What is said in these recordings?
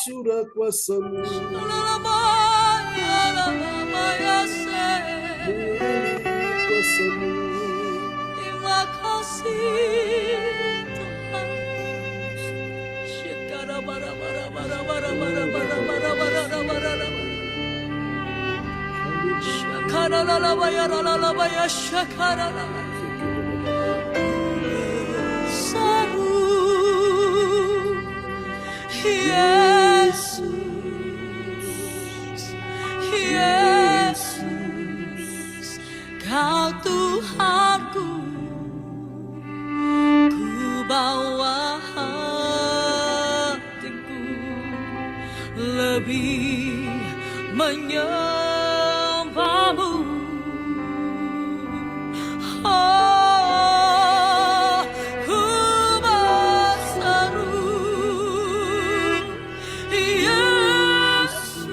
surah kuasa-Mu. Melalui kuasa-Mu. Terima kasih Tuhan. Shekara bara bara bara bara bara bara bara bara bara bara. Shakara la la baya la la baya shakara la. Saru Yesus, Yesus, Kau Tuhanku. Ku bawa hatiku lebih menyembahmu. Oh, ku berseru, Yesus,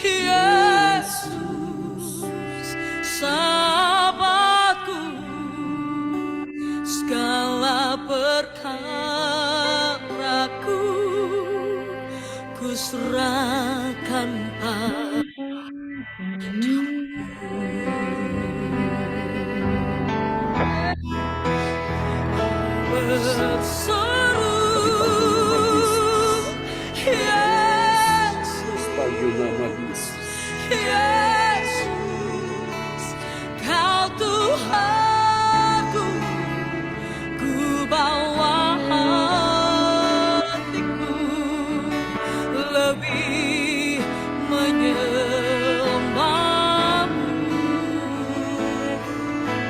Yesus, sahabatku. Segala perkaraku ku serahkan berseru, Yesus, Yesus, Kau Tuhanku. Ku bawa hatiku lebih menyembahmu.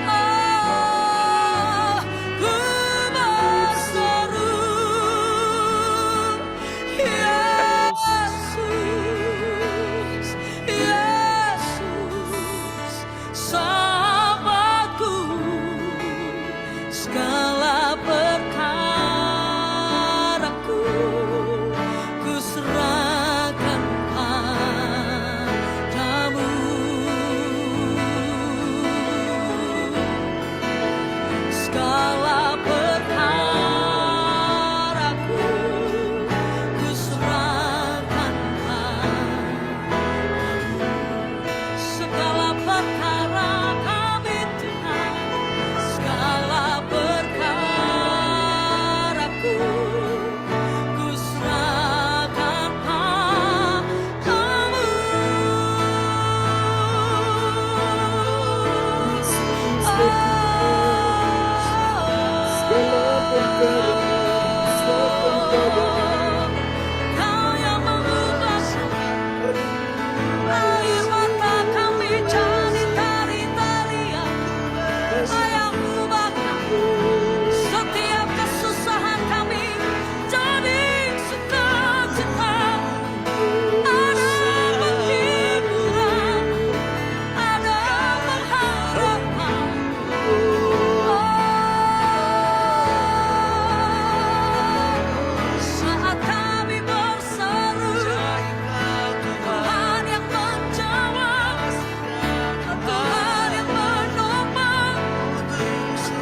Oh, ku berseru, Yesus, Yesus, sahabatku. Segala perkaraku ku serahkan padamu. Segala perkaraku ku serahkan padamu. Segala perkara kami Tuhan, segala perkaraku ku serahkan padamu. Kau yang mengubah air mata kami jadi tari-tarian. Yang ubahkan setiap kesusahan kami jadi sukacita. Ada penghiburan, ada pengharapan. Saat kami berseru, Tuhan yang menjawab, Tuhan yang menopang,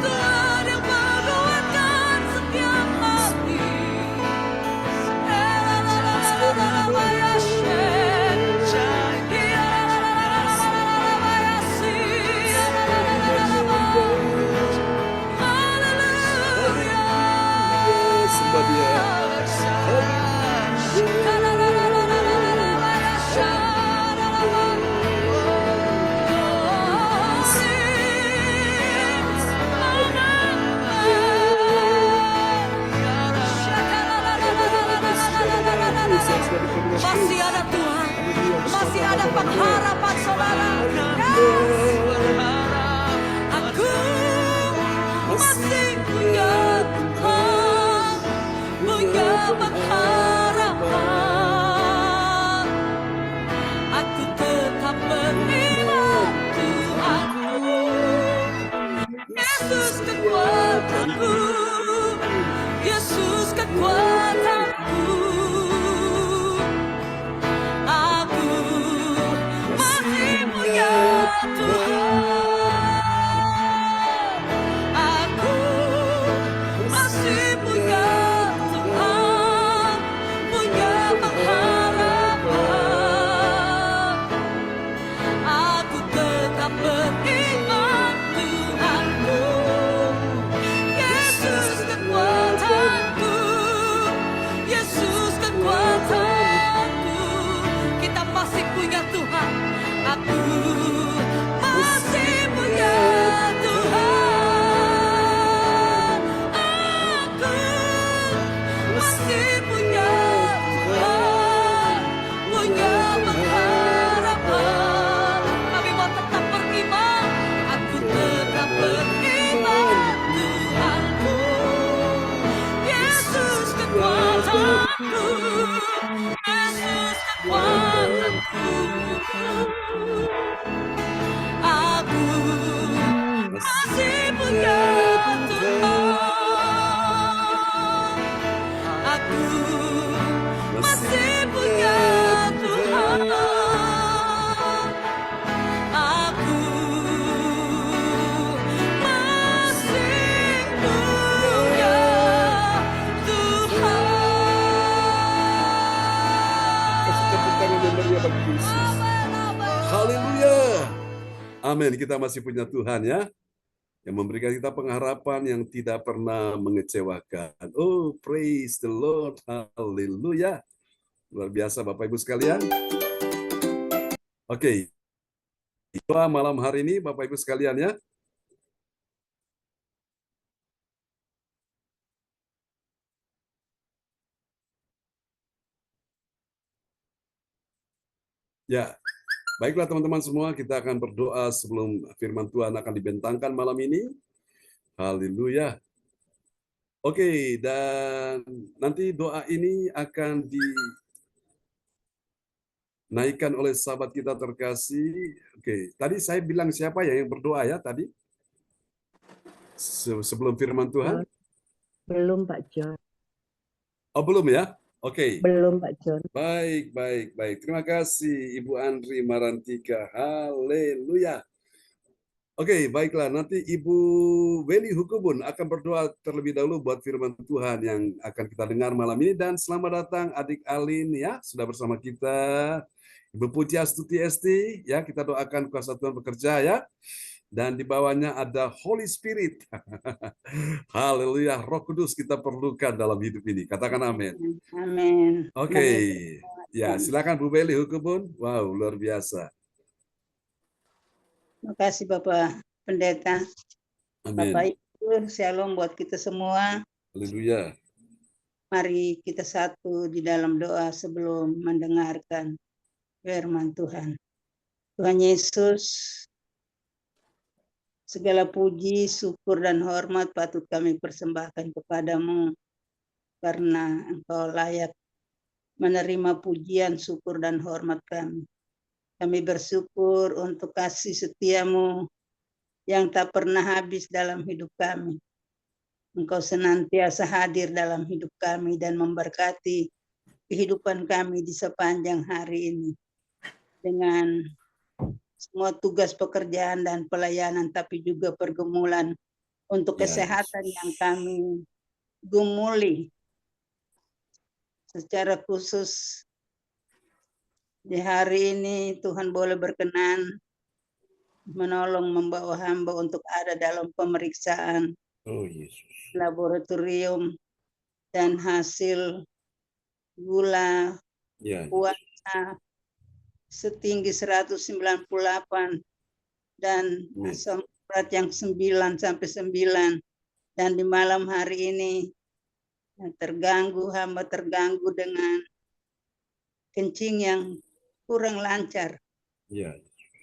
Tuhan yang menguatkan setiap hati. Masih ada Tuhan, masih ada pengharapan saudara. Aku masih punya Tuhan, punya pengharapan. Aku tetap beriman Tuhanku, Yesus kekuatanku, Yesus kekuatanku. Aku masih punya Tuhan, aku masih punya Tuhan, masih punya Tuhan, punya pengharapan. Kami mau tetap beriman, aku tetap beriman Tuhanku. Yesus kekuatanku, Yesus kekuatanku. Aku masih punya Tuhan, aku masih punya Tuhan, aku masih punya Tuhan. Kasih tepuk tangan yang meriah bagi Yesus. Haleluya. Amin. Kita masih punya Tuhan ya, yang memberikan kita pengharapan yang tidak pernah mengecewakan. Oh, praise the Lord. Haleluya. Luar biasa Bapak Ibu sekalian. Oke. Doa malam hari ini Bapak Ibu sekalian ya. Ya, baiklah teman-teman semua, kita akan berdoa sebelum firman Tuhan akan dibentangkan malam ini. Haleluya. Oke, dan nanti doa ini akan dinaikkan oleh sahabat kita terkasih. Oke, tadi saya bilang siapa ya yang berdoa ya tadi? Sebelum firman Tuhan? Belum Pak John. Oh, belum ya? Oke. Belum Pak John. Baik. Terima kasih Ibu Andri Marantika. Haleluya. Oke, baiklah. Nanti Ibu Weni Hukubun akan berdoa terlebih dahulu buat firman Tuhan yang akan kita dengar malam ini. Dan selamat datang adik Alin ya, sudah bersama kita. Ibu Puji Astuti Esti, ya kita doakan kuasa Tuhan bekerja ya. Dan di bawahnya ada Holy Spirit. Haleluya, Roh Kudus kita perlukan dalam hidup ini. Katakan amin. Amin. Oke, ya silakan Bu Beli Hukubun. Wow, luar biasa. Terima kasih Bapak Pendeta. Amin. Bapak Ibu, shalom buat kita semua. Haleluya. Mari kita satu di dalam doa sebelum mendengarkan firman Tuhan. Tuhan Yesus, segala puji, syukur, dan hormat patut kami persembahkan kepadamu, karena Engkau layak menerima pujian, syukur, dan hormat kami. Kami bersyukur untuk kasih setiamu yang tak pernah habis dalam hidup kami. Engkau senantiasa hadir dalam hidup kami dan memberkati kehidupan kami di sepanjang hari ini. Dengan semua tugas pekerjaan dan pelayanan, tapi juga pergumulan untuk kesehatan yang kami gumuli. Secara khusus di hari ini Tuhan boleh berkenan menolong membawa hamba untuk ada dalam pemeriksaan laboratorium, dan hasil gula puasa setinggi 198 dan asam urat yang 9 sampai 9, dan di malam hari ini hamba terganggu dengan kencing yang kurang lancar.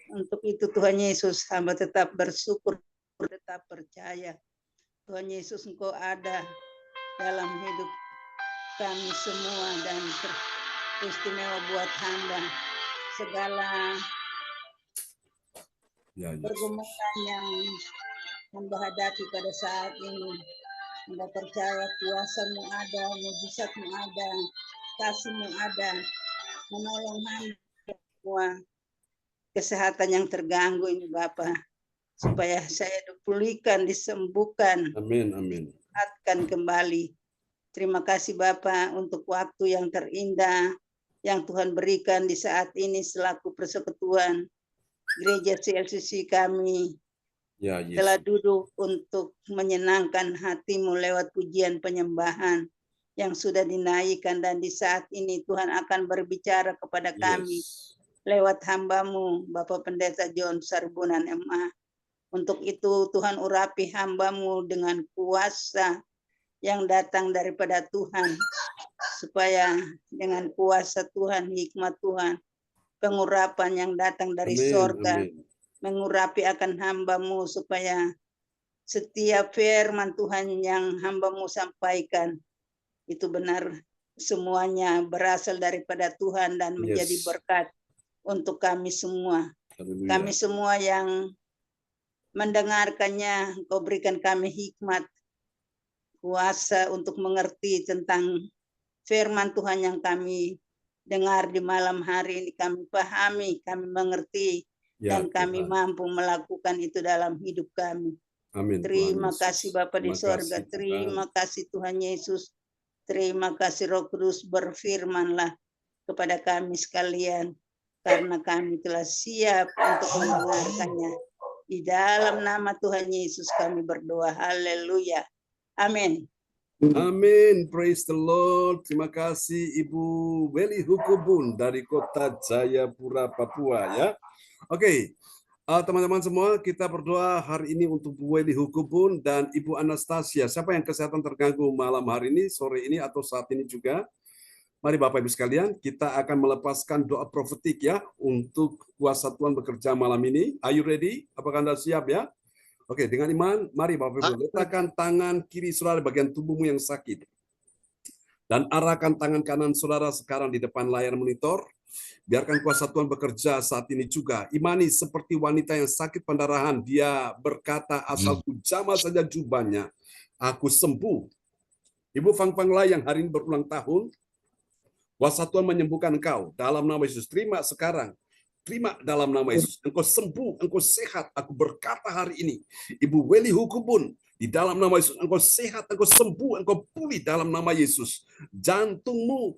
Untuk itu Tuhan Yesus, hamba tetap bersyukur, tetap percaya. Tuhan Yesus, Engkau ada dalam hidup kami semua dan istimewa buat hamba. Segala pergumulan yang hamba hadapi pada saat ini, hamba percaya kuasa-Mu ada, mujizat-Mu ada, kasih-Mu ada, menolong hamba semua kesehatan yang terganggu ini Bapa, supaya saya dipulihkan, disembuhkan, akan kembali. Terima kasih Bapa untuk waktu yang terindah yang Tuhan berikan di saat ini selaku persekutuan Gereja CLCC kami. Telah duduk untuk menyenangkan hati-Mu lewat pujian penyembahan yang sudah dinaikkan, dan di saat ini Tuhan akan berbicara kepada kami lewat hamba-Mu Bapak Pendeta John Sarbunan MA. Untuk itu Tuhan urapi hamba-Mu dengan kuasa yang datang daripada Tuhan, supaya dengan kuasa Tuhan, hikmat Tuhan, pengurapan yang datang dari Amin, sorga, amin. mengurapi akan hamba-Mu supaya setiap firman Tuhan yang hamba-Mu sampaikan itu benar semuanya berasal daripada Tuhan dan menjadi Yes. berkat untuk kami semua. Haleluya. Kami semua yang mendengarkannya, Engkau berikan kami hikmat, kuasa untuk mengerti tentang firman Tuhan yang kami dengar di malam hari ini. Kami pahami, kami mengerti, Ya, dan kami Tuhan. mampu melakukan itu dalam hidup kami. Amin. Terima Tuhan kasih Yesus. Bapa di Terima sorga. kasih, Tuhan. Terima kasih Tuhan Yesus. Terima kasih Roh Kudus, berfirmanlah kepada kami sekalian, karena kami telah siap untuk mendengarkannya. Di dalam nama Tuhan Yesus kami berdoa. Haleluya. Amin. Amin. Praise the Lord. Terima kasih Ibu Weli Hukubun dari Kota Jayapura, Papua ya. Oke. Teman-teman semua, kita berdoa hari ini untuk Bu Weli Hukubun dan Ibu Anastasia. Siapa yang kesehatan terganggu malam hari ini, sore ini, atau saat ini juga? Mari Bapak Ibu sekalian, kita akan melepaskan doa profetik ya untuk kuasa Tuhan bekerja malam ini. Are you ready? Apakah Anda siap ya? Oke, dengan iman, mari Bapak Ibu, letakkan tangan kiri saudara bagian tubuhmu yang sakit. Dan arahkan tangan kanan saudara sekarang di depan layar monitor. Biarkan kuasa Tuhan bekerja saat ini juga. Imani seperti wanita yang sakit pendarahan. Dia berkata, asal ku jamah saja jubahnya, aku sembuh. Ibu Fang Fang Lai yang hari ini berulang tahun, kuasa Tuhan menyembuhkan engkau. Dalam nama Yesus, terima sekarang. Terima dalam nama Yesus. Engkau sembuh, engkau sehat. Aku berkata hari ini, Ibu Weli Hukubun, di dalam nama Yesus, engkau sehat, engkau sembuh, engkau pulih dalam nama Yesus. Jantungmu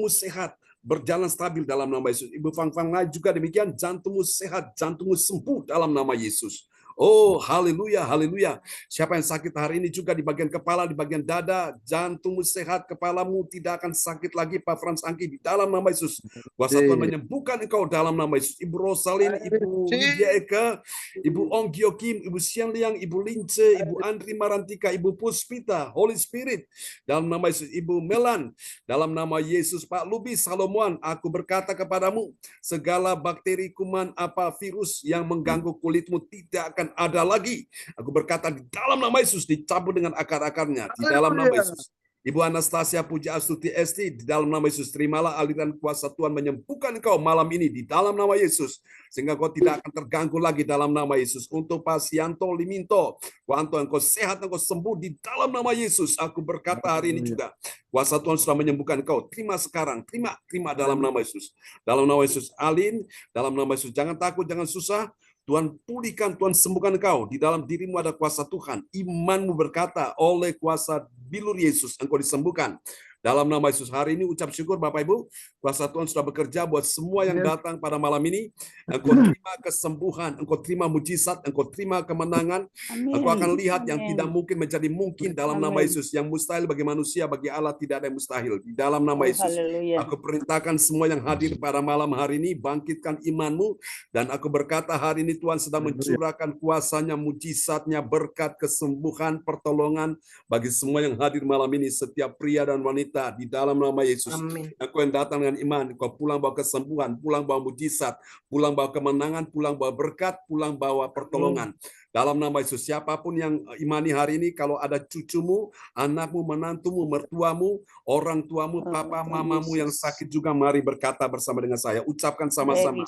sehat, berjalan stabil dalam nama Yesus. Ibu Fang Fang Lai juga demikian, jantungmu sehat, jantungmu sembuh dalam nama Yesus. Oh, haleluya, haleluya. Siapa yang sakit hari ini juga di bagian kepala, di bagian dada, jantungmu sehat, kepalamu tidak akan sakit lagi, Pak Frans Angki, di dalam nama Yesus. Kuasa Tuhan menyembuhkan engkau dalam nama Yesus. Ibu Rosalin, Ibu Lydia Eka, Ibu Ong Gio Kim, Ibu Sian Liang, Ibu Lince, Ibu Andri Marantika, Ibu Puspita, Holy Spirit, dalam nama Yesus. Ibu Melan, dalam nama Yesus. Pak Lubi Salomuan, aku berkata kepadamu, segala bakteri, kuman, virus yang mengganggu kulitmu tidak akan ada lagi. Aku berkata di dalam nama Yesus, dicabut dengan akar-akarnya di dalam nama Yesus. Ibu Anastasia Puja Astuti Esti, di dalam nama Yesus, terimalah aliran kuasa Tuhan menyembuhkan engkau malam ini di dalam nama Yesus, sehingga kau tidak akan terganggu lagi dalam nama Yesus. Untuk Pak Sianto Liminto, Wanto, engkau sehat, engkau sembuh di dalam nama Yesus. Aku berkata hari ini juga, kuasa Tuhan sudah menyembuhkan engkau. Terima sekarang, terima dalam nama Yesus. Dalam nama Yesus. Alin, dalam nama Yesus, jangan takut, jangan susah. Tuhan pulihkan, Tuhan sembuhkan engkau. Di dalam dirimu ada kuasa Tuhan. Imanmu berkata, oleh kuasa bilur Yesus, engkau disembuhkan. Dalam nama Yesus, hari ini ucap syukur Bapak Ibu, kuasa Tuhan sudah bekerja buat semua yang datang pada malam ini. Engkau terima kesembuhan, engkau terima mujizat, engkau terima kemenangan. Amin. Engkau akan lihat yang Amin. tidak mungkin menjadi mungkin dalam nama Amin. Yesus. Yang mustahil bagi manusia, bagi Allah tidak ada yang mustahil. Di dalam nama Oh, Yesus. haleluya. Aku perintahkan semua yang hadir pada malam hari ini, bangkitkan imanmu. Dan aku berkata hari ini Tuhan sedang mencurahkan kuasanya, mujizatnya, berkat, kesembuhan, pertolongan bagi semua yang hadir malam ini, setiap pria dan wanita di dalam nama Yesus. Aku yang datang dengan iman, kau pulang bawa kesembuhan, pulang bawa mujizat, pulang bawa kemenangan, pulang bawa berkat, pulang bawa pertolongan. Dalam nama Yesus, siapapun yang imani hari ini, kalau ada cucumu, anakmu, menantumu, mertuamu, orang tuamu, papa, mamamu yang sakit juga, mari berkata bersama dengan saya. Ucapkan sama-sama.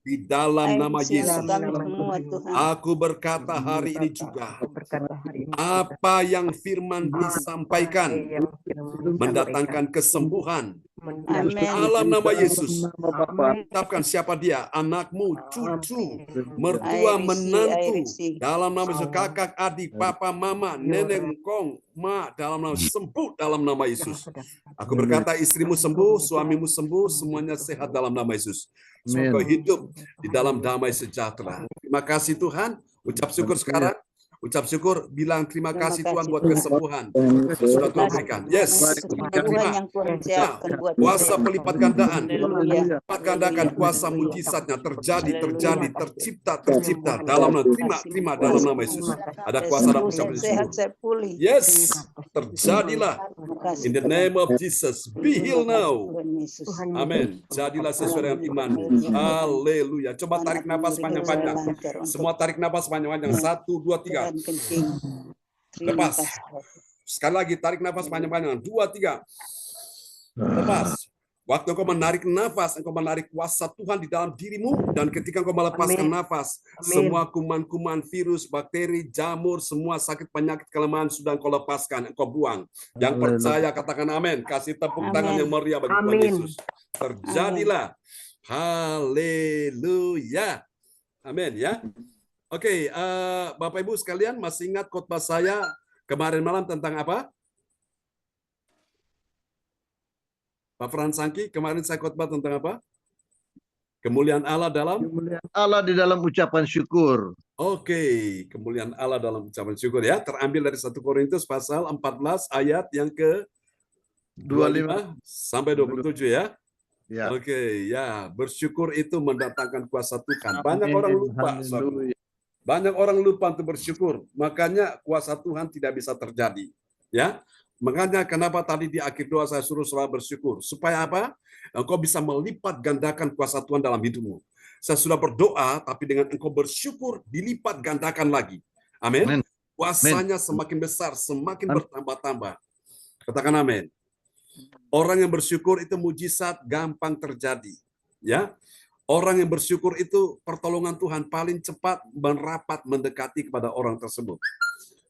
Di dalam nama Yesus. Aku berkata hari ini juga, apa yang firman disampaikan mendatangkan kesembuhan. Dalam nama Yesus. Ucapkan siapa dia, anakmu, cucu, mertua, menantu. Dalam nama Yesus, kakak, adik, papa, mama, nenek, engkong, ma, dalam nama sembuh dalam nama Yesus. Aku berkata istrimu sembuh, suamimu sembuh, semuanya sehat dalam nama Yesus. Semoga hidup di dalam damai sejahtera. Terima kasih Tuhan. Ucap syukur sekarang. Ucap syukur, bilang terima Terima kasih Tuhan kasih, buat Tuhan. kesembuhan yang sudah Tuhan Kasih berikan. Tuhan Yes, untuk kesembuhan yang Tuhan nah, siapkan buat kuasa saya. pelipat gandaan, Haleluya. lipat gandakan kuasa Haleluya. mujizatnya terjadi, Haleluya. tercipta dalam nama, terima dalam nama Yesus. Ada Saya kuasa dalam sembuh, ucapan saya sehat, syukur. saya pulih. Yes, terjadilah. Terima kasih In the Tuhan. name of Jesus, be Terima healed kasih now. Tuhan Yesus. Amin. Jadilah sesuai dengan imanmu. Haleluya. Coba Tuhan tarik akan nafas memberikan panjang-panjang. saya lancar untuk Semua tarik nafas panjang-panjang. 1, 2, 3. jalan kencing. Terima Lepas. kasih. Sekali lagi tarik nafas panjang-panjang. 2, 3. Lepas. Waktu engkau menarik nafas, engkau menarik kuasa Tuhan di dalam dirimu, dan ketika engkau melepaskan nafas, semua kuman-kuman, virus, bakteri, jamur, semua sakit, penyakit, kelemahan sudah engkau lepaskan, engkau buang. Yang percaya katakan amin. Kasih tepuk tangan yang meriah bagi Tuhan Yesus. Terjadilah. Haleluya. Amin ya. Oke, Bapak Ibu sekalian, masih ingat khotbah saya kemarin malam tentang apa? Pak Frans Sangki, kemarin saya khotbah tentang apa? Kemuliaan Allah dalam? Kemuliaan Allah di dalam ucapan syukur. Oke, kemuliaan Allah dalam ucapan syukur ya. Terambil dari 1 Korintus pasal 14 ayat yang ke 25 sampai 27 ya. Ya. Oke, ya. Bersyukur itu mendatangkan kuasa Tuhan. Banyak orang lupa. Banyak orang lupa untuk bersyukur. Makanya kuasa Tuhan tidak bisa terjadi. Ya. Makanya kenapa tadi di akhir doa saya suruh selalu bersyukur. Supaya apa? Engkau bisa melipat gandakan kuasa Tuhan dalam hidupmu. Saya sudah berdoa, tapi dengan engkau bersyukur, dilipat gandakan lagi. Amin. Kuasanya semakin besar, semakin bertambah-tambah. Katakan amin. Orang yang bersyukur itu mujizat gampang terjadi. Ya. Orang yang bersyukur itu pertolongan Tuhan paling cepat merapat mendekati kepada orang tersebut.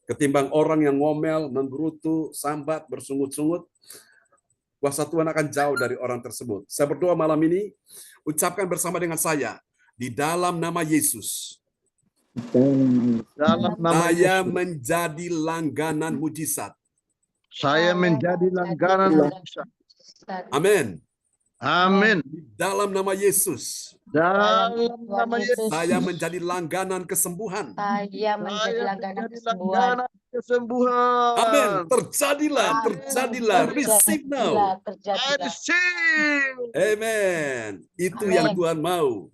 Ketimbang orang yang ngomel, menggerutu, sambat, bersungut-sungut, kuasa Tuhan akan jauh dari orang tersebut. Saya berdoa malam ini, ucapkan bersama dengan saya, di dalam nama Yesus, saya menjadi langganan mujizat. Saya menjadi langganan mujizat. Amin. Amin. Di dalam nama Yesus, Dalam nama Yesus, saya menjadi langganan kesembuhan. Saya menjadi langganan kesembuhan. Amin. Terjadilah. Receive now. Amen. Itu yang Tuhan mau.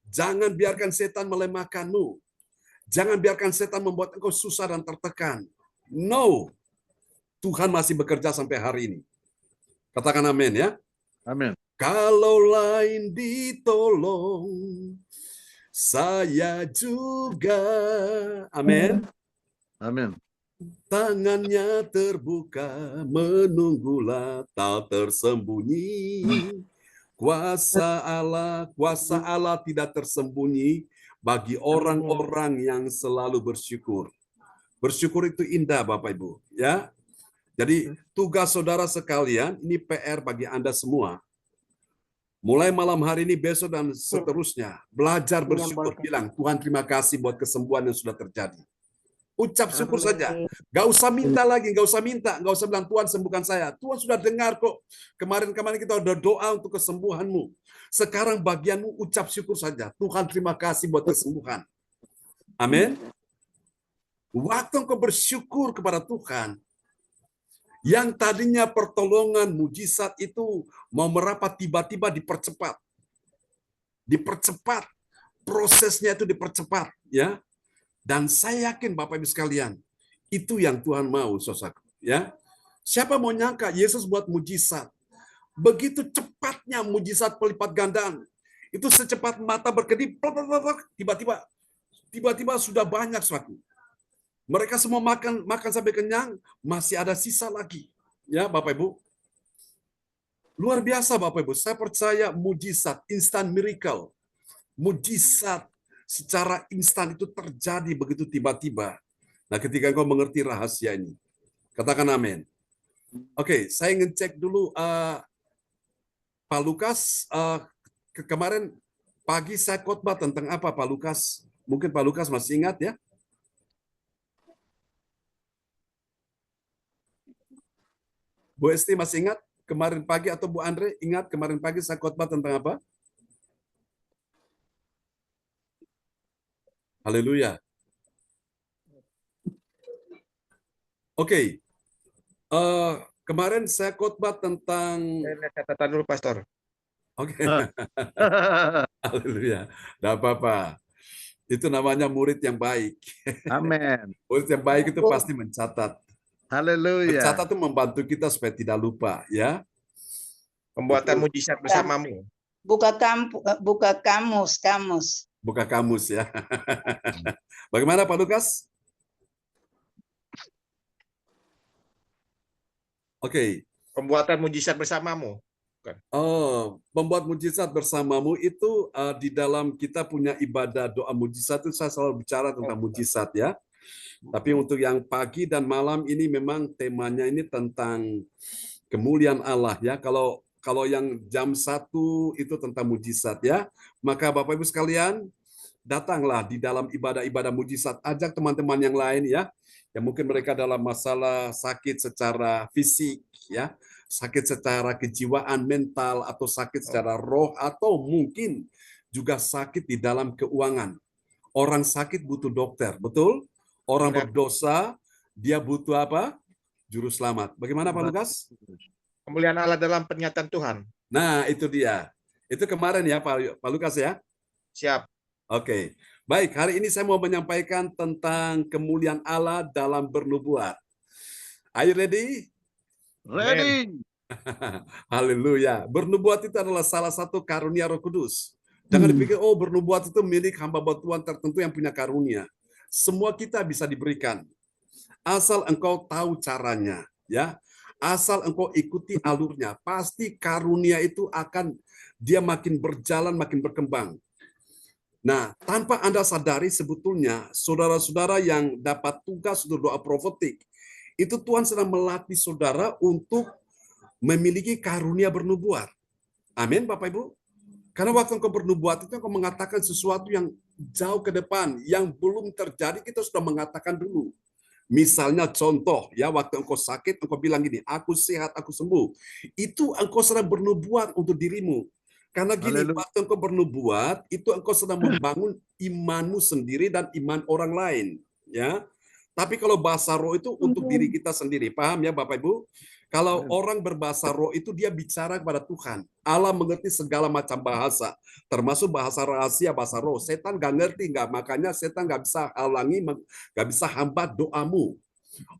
Jangan biarkan setan melemahkanmu. Jangan biarkan setan membuat engkau susah dan tertekan. No. Tuhan masih bekerja sampai hari ini. Katakan amin ya. Amin. Kalau lain ditolong, saya juga. Amin. Amin. Tangannya terbuka, menunggulah tak tersembunyi. Kuasa Allah tidak tersembunyi bagi orang-orang yang selalu bersyukur. Bersyukur itu indah, Bapak Ibu, ya. Jadi tugas saudara sekalian, ini PR bagi Anda semua. Mulai malam hari ini, besok dan seterusnya, belajar bersyukur, bilang Tuhan terima kasih buat kesembuhan yang sudah terjadi. Ucap syukur saja. Gak usah minta lagi, gak usah bilang Tuhan sembuhkan saya. Tuhan sudah dengar kok. Kemarin-kemarin kita udah doa untuk kesembuhanmu. Sekarang bagianmu ucap syukur saja. Tuhan terima kasih buat kesembuhan. Amin. Waktu engkau bersyukur kepada Tuhan, yang tadinya pertolongan mujizat itu mau merapat tiba-tiba dipercepat. Dipercepat. Prosesnya itu dipercepat, ya. Dan saya yakin Bapak Ibu sekalian, itu yang Tuhan mau, saudaraku, ya. Siapa mau nyangka Yesus buat mujizat. Begitu cepatnya mujizat pelipat gandaan. Itu secepat mata berkedip, tiba-tiba sudah banyak suatu. Mereka semua makan sampai kenyang, masih ada sisa lagi. Ya, Bapak Ibu. Luar biasa, Bapak Ibu. Saya percaya mujizat, instant miracle. Mujizat secara instan itu terjadi begitu tiba-tiba. Nah, ketika engkau mengerti rahasia ini. Katakan amin. Oke, saya ngecek dulu Pak Lukas. Kemarin pagi saya khotbah tentang apa, Pak Lukas? Mungkin Pak Lukas masih ingat ya? Bu Esti masih ingat kemarin pagi, atau Bu Andre ingat kemarin pagi saya khotbah tentang apa? Haleluya. Oke. Kemarin saya khotbah tentang Saya catatan dulu, Pastor. oke. Haleluya. Tidak apa-apa. Itu namanya murid yang baik. Amin. Murid yang baik itu pasti mencatat. Haleluya. Mencatat itu membantu kita supaya tidak lupa, ya. Pembuatan mujizat bersamamu. Buka kamus. Buka kamus, ya. Bagaimana Pak Lukas? Oke. Pembuatan mujizat bersamamu. Oh, membuat mujizat bersamamu itu di dalam kita punya ibadah doa mujizat itu saya selalu bicara tentang mujizat, ya. Tapi untuk yang pagi dan malam ini memang temanya ini tentang kemuliaan Allah, ya. Kalau yang jam 1 itu tentang mujizat, ya. Maka Bapak Ibu sekalian, datanglah di dalam ibadah-ibadah mujizat, ajak teman-teman yang lain, ya. Yang mungkin mereka dalam masalah sakit secara fisik, ya. Sakit secara kejiwaan, mental, atau sakit secara roh, atau mungkin juga sakit di dalam keuangan. Orang sakit butuh dokter, betul? Orang berdosa, dia butuh apa? Juru selamat. Bagaimana Pak Lukas? Kemuliaan Allah dalam pernyataan Tuhan. Nah, itu dia. Itu kemarin ya Pak Lukas, ya? Siap. Oke. Baik, hari ini saya mau menyampaikan tentang kemuliaan Allah dalam bernubuat. Are you ready? Ready. Haleluya. Bernubuat itu adalah salah satu karunia Roh Kudus. Jangan dipikir, oh bernubuat itu milik hamba Tuhan tertentu yang punya karunia. Semua kita bisa diberikan. Asal engkau tahu caranya, ya. Asal engkau ikuti alurnya, pasti karunia itu akan dia makin berjalan, makin berkembang. Nah, tanpa Anda sadari sebetulnya saudara-saudara yang dapat tugas untuk doa profetik, itu Tuhan sedang melatih saudara untuk memiliki karunia bernubuat. Amin, Bapak Ibu. Karena waktu engkau bernubuat itu engkau mengatakan sesuatu yang jauh ke depan, yang belum terjadi kita sudah mengatakan dulu. Misalnya contoh, ya waktu engkau sakit, engkau bilang gini, aku sehat, aku sembuh. Itu engkau sedang bernubuat untuk dirimu. Karena gini, waktu engkau bernubuat, itu engkau sedang membangun imanmu sendiri dan iman orang lain. Ya. Tapi kalau bahasa roh itu untuk diri kita sendiri. Paham ya Bapak Ibu? Kalau orang berbahasa roh itu dia bicara kepada Tuhan. Allah mengerti segala macam bahasa, termasuk bahasa rahasia, bahasa roh. Setan nggak ngerti, makanya setan nggak bisa halangi, nggak bisa hambat doamu.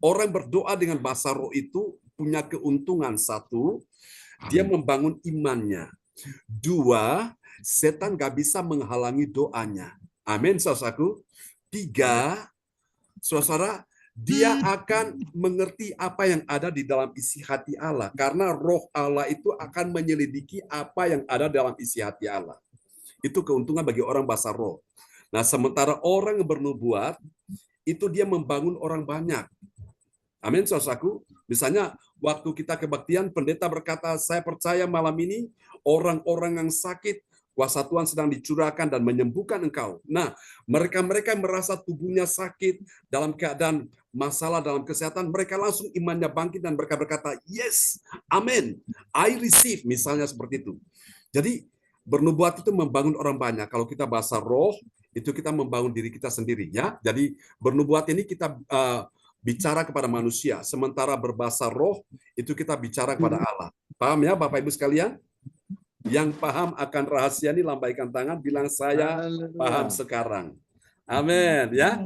Orang berdoa dengan bahasa roh itu punya keuntungan. Satu, dia membangun imannya. Dua, setan nggak bisa menghalangi doanya. Amin, saudaraku. Tiga, saudara, dia akan mengerti apa yang ada di dalam isi hati Allah. Karena roh Allah itu akan menyelidiki apa yang ada dalam isi hati Allah. Itu keuntungan bagi orang bahasa roh. Nah, sementara orang yang bernubuat, itu dia membangun orang banyak. Amin, saudaraku. Misalnya, waktu kita kebaktian, pendeta berkata, saya percaya malam ini, orang-orang yang sakit, kuasa Tuhan sedang dicurahkan dan menyembuhkan engkau. Nah, mereka-mereka yang merasa tubuhnya sakit, dalam keadaan masalah dalam kesehatan, mereka langsung imannya bangkit dan mereka berkata, yes, amin, I receive, misalnya seperti itu. Jadi, bernubuat itu membangun orang banyak. Kalau kita bahasa roh, itu kita membangun diri kita sendiri. Ya. Jadi, bernubuat ini kita bicara kepada manusia. Sementara berbahasa roh, itu kita bicara kepada Allah. Paham ya Bapak Ibu sekalian? Yang paham akan rahasia ini lambaikan tangan, bilang saya paham sekarang. Amin. Ya.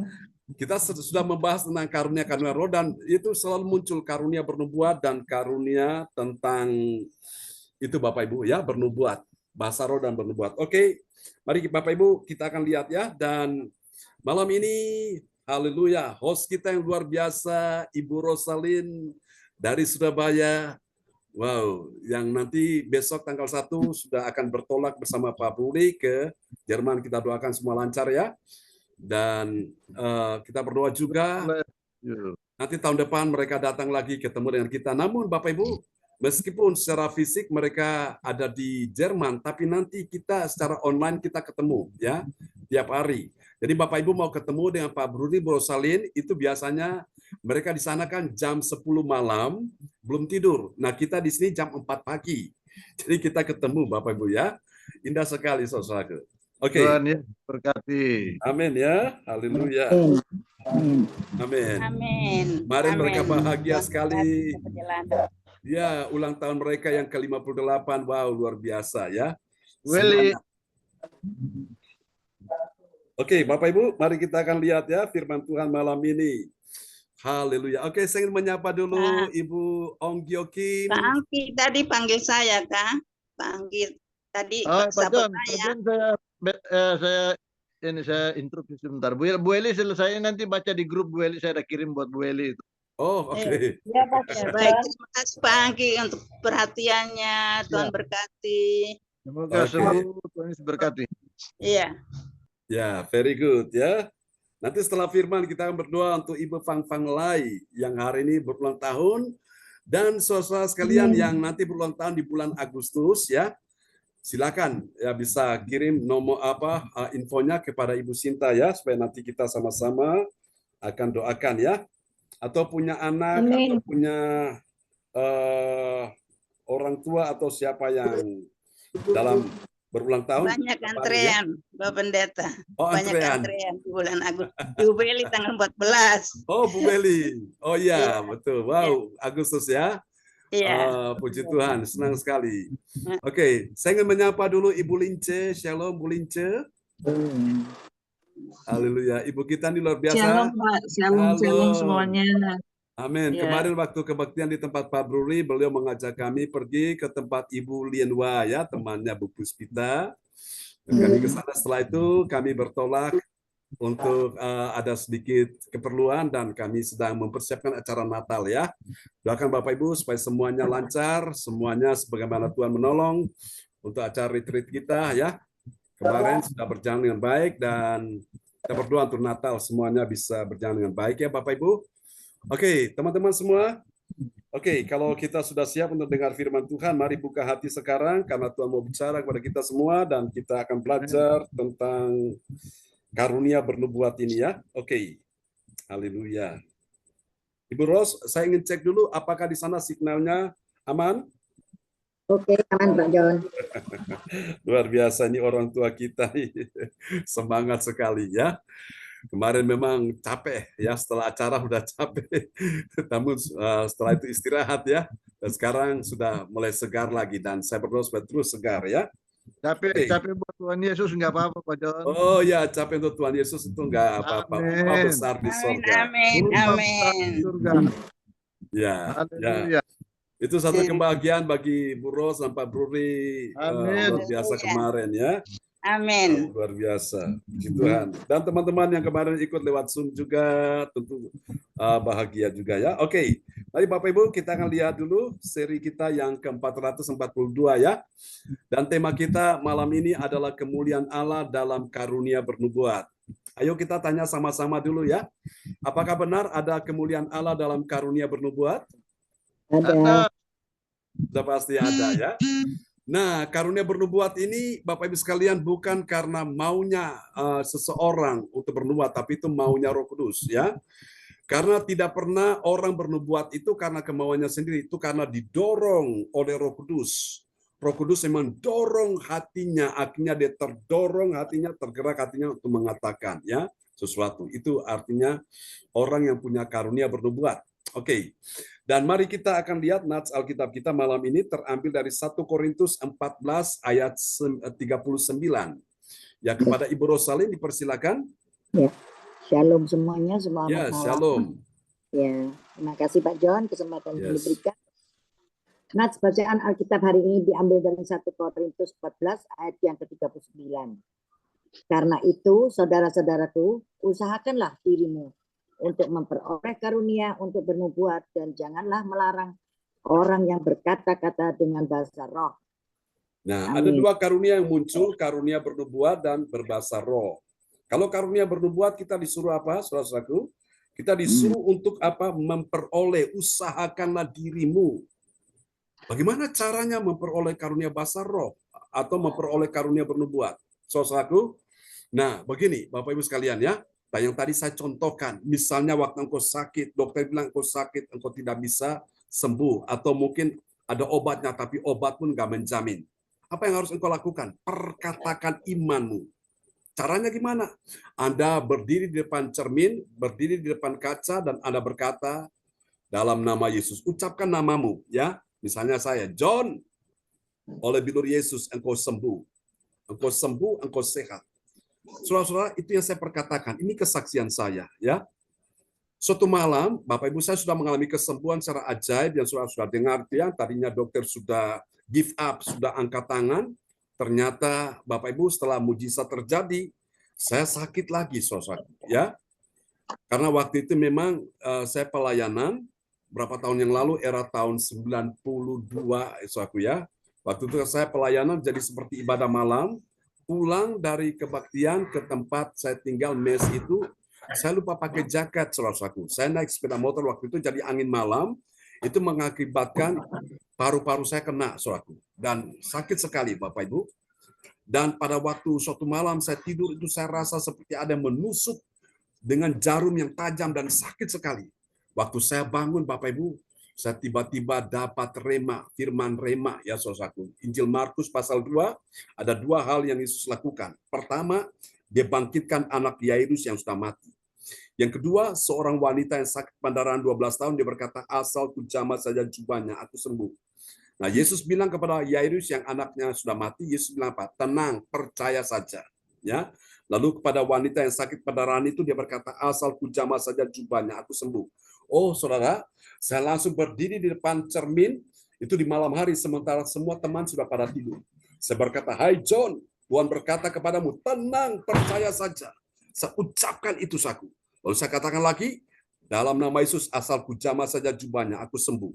Kita sudah membahas tentang karunia-karunia roh dan itu selalu muncul karunia bernubuat dan karunia tentang itu Bapak Ibu ya, bernubuat, bahasa roh dan bernubuat. Oke, mari Bapak Ibu kita akan lihat ya. Dan malam ini haleluya, host kita yang luar biasa Ibu Rosalin dari Surabaya. Wow, yang nanti besok tanggal 1 sudah akan bertolak bersama Pak Budi ke Jerman. Kita doakan semua lancar ya. Dan kita berdoa juga nanti tahun depan mereka datang lagi ketemu dengan kita. Namun Bapak Ibu, meskipun secara fisik mereka ada di Jerman, tapi nanti kita secara online kita ketemu ya tiap hari. Jadi Bapak Ibu mau ketemu dengan Pak Bruni Brosalin, itu biasanya mereka di sana kan jam 10 malam belum tidur. Nah, kita di sini jam 4 pagi. Jadi kita ketemu Bapak Ibu ya. Indah sekali saudara. Oke, Tuhan Yesus berkati. amin ya. Haleluya. Amin. Amin. Amin. Kemarin mereka Amin. bahagia Tuhan sekali. berkati perjalanan. Ya, ulang tahun mereka yang ke-58. Wow, luar biasa ya. Willy, Semangat. Oke, Bapak Ibu, mari kita akan lihat ya firman Tuhan malam ini. Haleluya. Oke, saya ingin menyapa dulu Ibu Ong Gyokin. Pak Angki tadi panggil saya, Kak. Panggil tadi Pak sahabat John, saya. saya interupsi sebentar. Bu Eli selesai nanti baca di grup Bu Eli, saya ada kirim buat Bu Eli itu. Oh, oke. Ya, Pak Ya, John. baik, terima kasih Pak Angki untuk perhatiannya. Tuhan Ya. berkati. Semoga Oke. seluruh Tuhan Yesus berkati. Iya. Ya, very good ya. Nanti setelah firman kita akan berdoa untuk Ibu Fang Fang Lai yang hari ini berulang tahun dan saudara sekalian yang nanti berulang tahun di bulan Agustus ya. Silakan ya bisa kirim nomor infonya kepada Ibu Sinta ya supaya nanti kita sama-sama akan doakan ya. Atau punya anak atau punya orang tua atau siapa yang dalam berulang tahun. Banyak ya. antrean, Pak Pendeta. Oh, Banyak antrean. antrean di bulan Agustus. Ibu Beli tanggal 14. Oh, Bu Beli. Oh iya, betul. Wow, Agustus ya. Iya. Puji Tuhan, senang sekali. Oke, saya ingin menyapa dulu Ibu Lince. Shalom, Bu Lince. Haleluya. Ibu kita ini luar biasa. Shalom Pak, shalom Shalom. semuanya. Amin. Ya. Kemarin waktu kebaktian di tempat Pak Bruri, beliau mengajak kami pergi ke tempat Ibu Lienwa ya, temannya Bu Puspita. Dan kami ke sana, setelah itu kami bertolak untuk ada sedikit keperluan dan kami sedang mempersiapkan acara Natal ya. Doakan Bapak Ibu supaya semuanya lancar, semuanya sebagaimana Tuhan menolong untuk acara retreat kita ya. Kemarin sudah berjalan dengan baik dan kita berdoa untuk Natal semuanya bisa berjalan dengan baik ya Bapak Ibu. Oke, teman-teman semua. Oke, kalau kita sudah siap untuk dengar firman Tuhan, mari buka hati sekarang karena Tuhan mau bicara kepada kita semua dan kita akan belajar tentang karunia bernubuat ini ya. Oke. Haleluya. Ibu Ros, saya ingin cek dulu apakah di sana signalnya aman? Oke, aman Pak John. Luar biasa ini orang tua kita semangat sekali ya. Kemarin memang capek ya, setelah acara udah capek. Namun setelah itu istirahat ya. Dan sekarang sudah mulai segar lagi dan saya berdoa supaya terus segar ya. Capek buat Tuhan Yesus nggak apa-apa Pak John. Oh ya, capek untuk Tuhan Yesus itu nggak apa-apa. Apa besar di surga. Amin. Amin. Surga. Ya, ya. Haleluya. Itu satu kebahagiaan bagi Bu Ros dan Pak Bruri. Amin. Luar biasa kemarin ya. Amin. Luar biasa. Puji Tuhan. Dan teman-teman yang kemarin ikut lewat Zoom juga tentu bahagia juga ya. Oke. Mari Bapak Ibu kita akan lihat dulu seri kita yang ke-442 ya. Dan tema kita malam ini adalah kemuliaan Allah dalam karunia bernubuat. Ayo kita tanya sama-sama dulu ya. Apakah benar ada kemuliaan Allah dalam karunia bernubuat? Ada. Sudah pasti ada ya. Nah, karunia bernubuat ini Bapak Ibu sekalian bukan karena maunya seseorang untuk bernubuat, tapi itu maunya Roh Kudus ya. Karena tidak pernah orang bernubuat itu karena kemauannya sendiri, itu karena didorong oleh Roh Kudus. Roh Kudus memang dorong hatinya, akhirnya dia terdorong hatinya, tergerak hatinya untuk mengatakan ya sesuatu. Itu artinya orang yang punya karunia bernubuat. Oke. Dan mari kita akan lihat nats Alkitab kita malam ini terambil dari 1 Korintus 14 ayat 39. Ya, kepada Ibu Rosalin dipersilakan. Ya. Shalom semuanya, selamat Ya, malam. shalom. Ya, terima kasih Pak John kesempatan yang Yes. diberikan. Nats bacaan Alkitab hari ini diambil dari 1 Korintus 14 ayat yang ke-39. Karena itu, saudara-saudaraku, usahakanlah dirimu untuk memperoleh karunia untuk bernubuat dan janganlah melarang orang yang berkata-kata dengan bahasa roh. Nah, Amin. ada dua karunia yang muncul, karunia bernubuat dan berbahasa roh. Kalau karunia bernubuat kita disuruh apa, saudara-saudaraku? Kita disuruh untuk apa? Memperoleh, usahakanlah dirimu. Bagaimana caranya memperoleh karunia bahasa roh atau memperoleh karunia bernubuat? Saudara-saudaraku, nah begini Bapak Ibu sekalian ya, yang tadi saya contohkan, misalnya waktu engkau sakit, dokter bilang engkau sakit, engkau tidak bisa sembuh, atau mungkin ada obatnya, tapi obat pun nggak menjamin. Apa yang harus engkau lakukan? Perkatakan imanmu. Caranya gimana? Anda berdiri di depan cermin, berdiri di depan kaca, dan Anda berkata, dalam nama Yesus, ucapkan namamu, ya. Misalnya saya, John, oleh bilur Yesus, engkau sembuh. Engkau sembuh, engkau sehat. Saudara-saudara, itu yang saya perkatakan. Ini kesaksian saya, ya. Suatu malam, Bapak Ibu, saya sudah mengalami kesembuhan secara ajaib yang sudah dengar, ya. Tadinya dokter sudah give up, sudah angkat tangan. Ternyata Bapak Ibu, setelah mujizat terjadi, saya sakit lagi, saudara, ya. Karena waktu itu memang saya pelayanan berapa tahun yang lalu, era tahun 92, saudaraku, ya. Waktu itu saya pelayanan jadi seperti ibadah malam, pulang dari kebaktian ke tempat saya tinggal mes itu, saya lupa pakai jaket, saudaraku. Saya naik sepeda motor waktu itu, jadi angin malam, itu mengakibatkan paru-paru saya kena, saudaraku. Dan sakit sekali, Bapak Ibu. Dan pada waktu suatu malam saya tidur, itu saya rasa seperti ada yang menusuk dengan jarum yang tajam dan sakit sekali. Waktu saya bangun, Bapak Ibu, saya tiba-tiba dapat rema, firman rema, ya saudaraku. Injil Markus pasal 2, ada 2 hal yang Yesus lakukan. Pertama, dia bangkitkan anak Yairus yang sudah mati. Yang kedua, seorang wanita yang sakit pendarahan 12 tahun, dia berkata, asal ku jamah saja jubahnya, aku sembuh. Nah, Yesus bilang kepada Yairus yang anaknya sudah mati, Yesus bilang apa? Tenang, percaya saja. Ya. Lalu kepada wanita yang sakit pendarahan itu, dia berkata, asal ku jamah saja jubahnya, aku sembuh. Oh, saudara, saya langsung berdiri di depan cermin, itu di malam hari, sementara semua teman sudah pada tidur. Saya berkata, hai John, Tuhan berkata kepadamu, tenang, percaya saja. Saya ucapkan itu, saku. Lalu saya katakan lagi, dalam nama Yesus, asal ku jamah saja jubahnya, aku sembuh.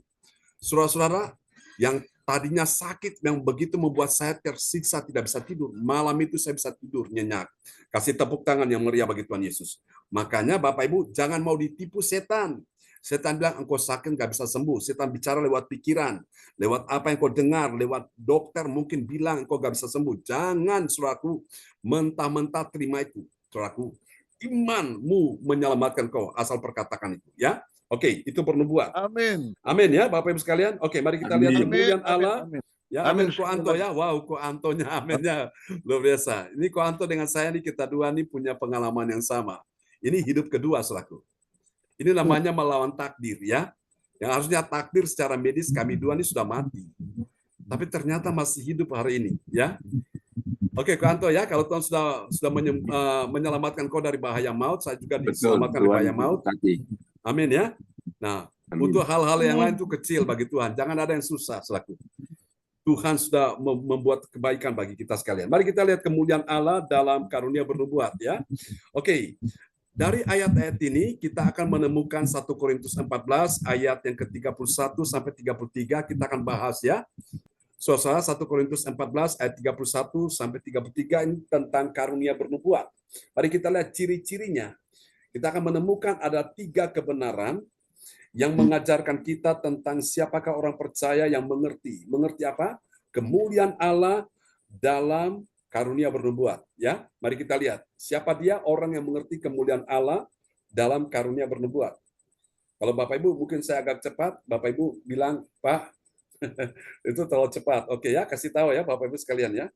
Saudara-saudara, yang tadinya sakit, yang begitu membuat saya tersiksa, tidak bisa tidur. Malam itu saya bisa tidur, nyenyak. Kasih tepuk tangan yang meriah bagi Tuhan Yesus. Makanya Bapak Ibu, jangan mau ditipu setan. Setan bilang, engkau sakit, nggak bisa sembuh. Setan bicara lewat pikiran, lewat apa yang kau dengar, lewat dokter mungkin bilang engkau nggak bisa sembuh. Jangan, saudaraku, mentah-mentah terima itu. Saudaraku, imanmu menyelamatkan kau, asal perkatakan itu. Ya, oke, itu pernubuatan. Amin. Amin ya, Bapak Ibu sekalian. Oke, mari kita lihat kemuliaan Allah. Amin. Ya, amin. Ko Anto ya. Wow, Ko Antonya, aminnya luar biasa. Ini Ko Anto dengan saya nih, kita dua nih punya pengalaman yang sama. Ini hidup kedua, selaku. Ini namanya melawan takdir ya. Yang harusnya takdir secara medis kami dua ini sudah mati. Tapi ternyata masih hidup hari ini, ya. Oke, Ko Anto ya, kalau Tuhan sudah menyelamatkan kau dari bahaya maut, saya juga diselamatkan dari bahaya maut. Amin ya. Nah, untuk hal-hal yang lain itu kecil bagi Tuhan. Jangan ada yang susah, selaku. Tuhan sudah membuat kebaikan bagi kita sekalian. Mari kita lihat kemuliaan Allah dalam karunia bernubuat ya. Oke. Dari ayat-ayat ini kita akan menemukan 1 Korintus 14 ayat yang ke-31 sampai 33 kita akan bahas ya. Saudara, 1 Korintus 14 ayat 31 sampai 33 ini tentang karunia bernubuat. Mari kita lihat ciri-cirinya. Kita akan menemukan ada 3 kebenaran yang mengajarkan kita tentang siapakah orang percaya yang mengerti. Mengerti apa? Kemuliaan Allah dalam karunia bernubuat. Ya, mari kita lihat. Siapa dia orang yang mengerti kemuliaan Allah dalam karunia bernubuat? Kalau Bapak Ibu mungkin saya agak cepat, Bapak Ibu bilang, Pak, itu terlalu cepat. Oke ya, kasih tahu ya Bapak Ibu sekalian ya.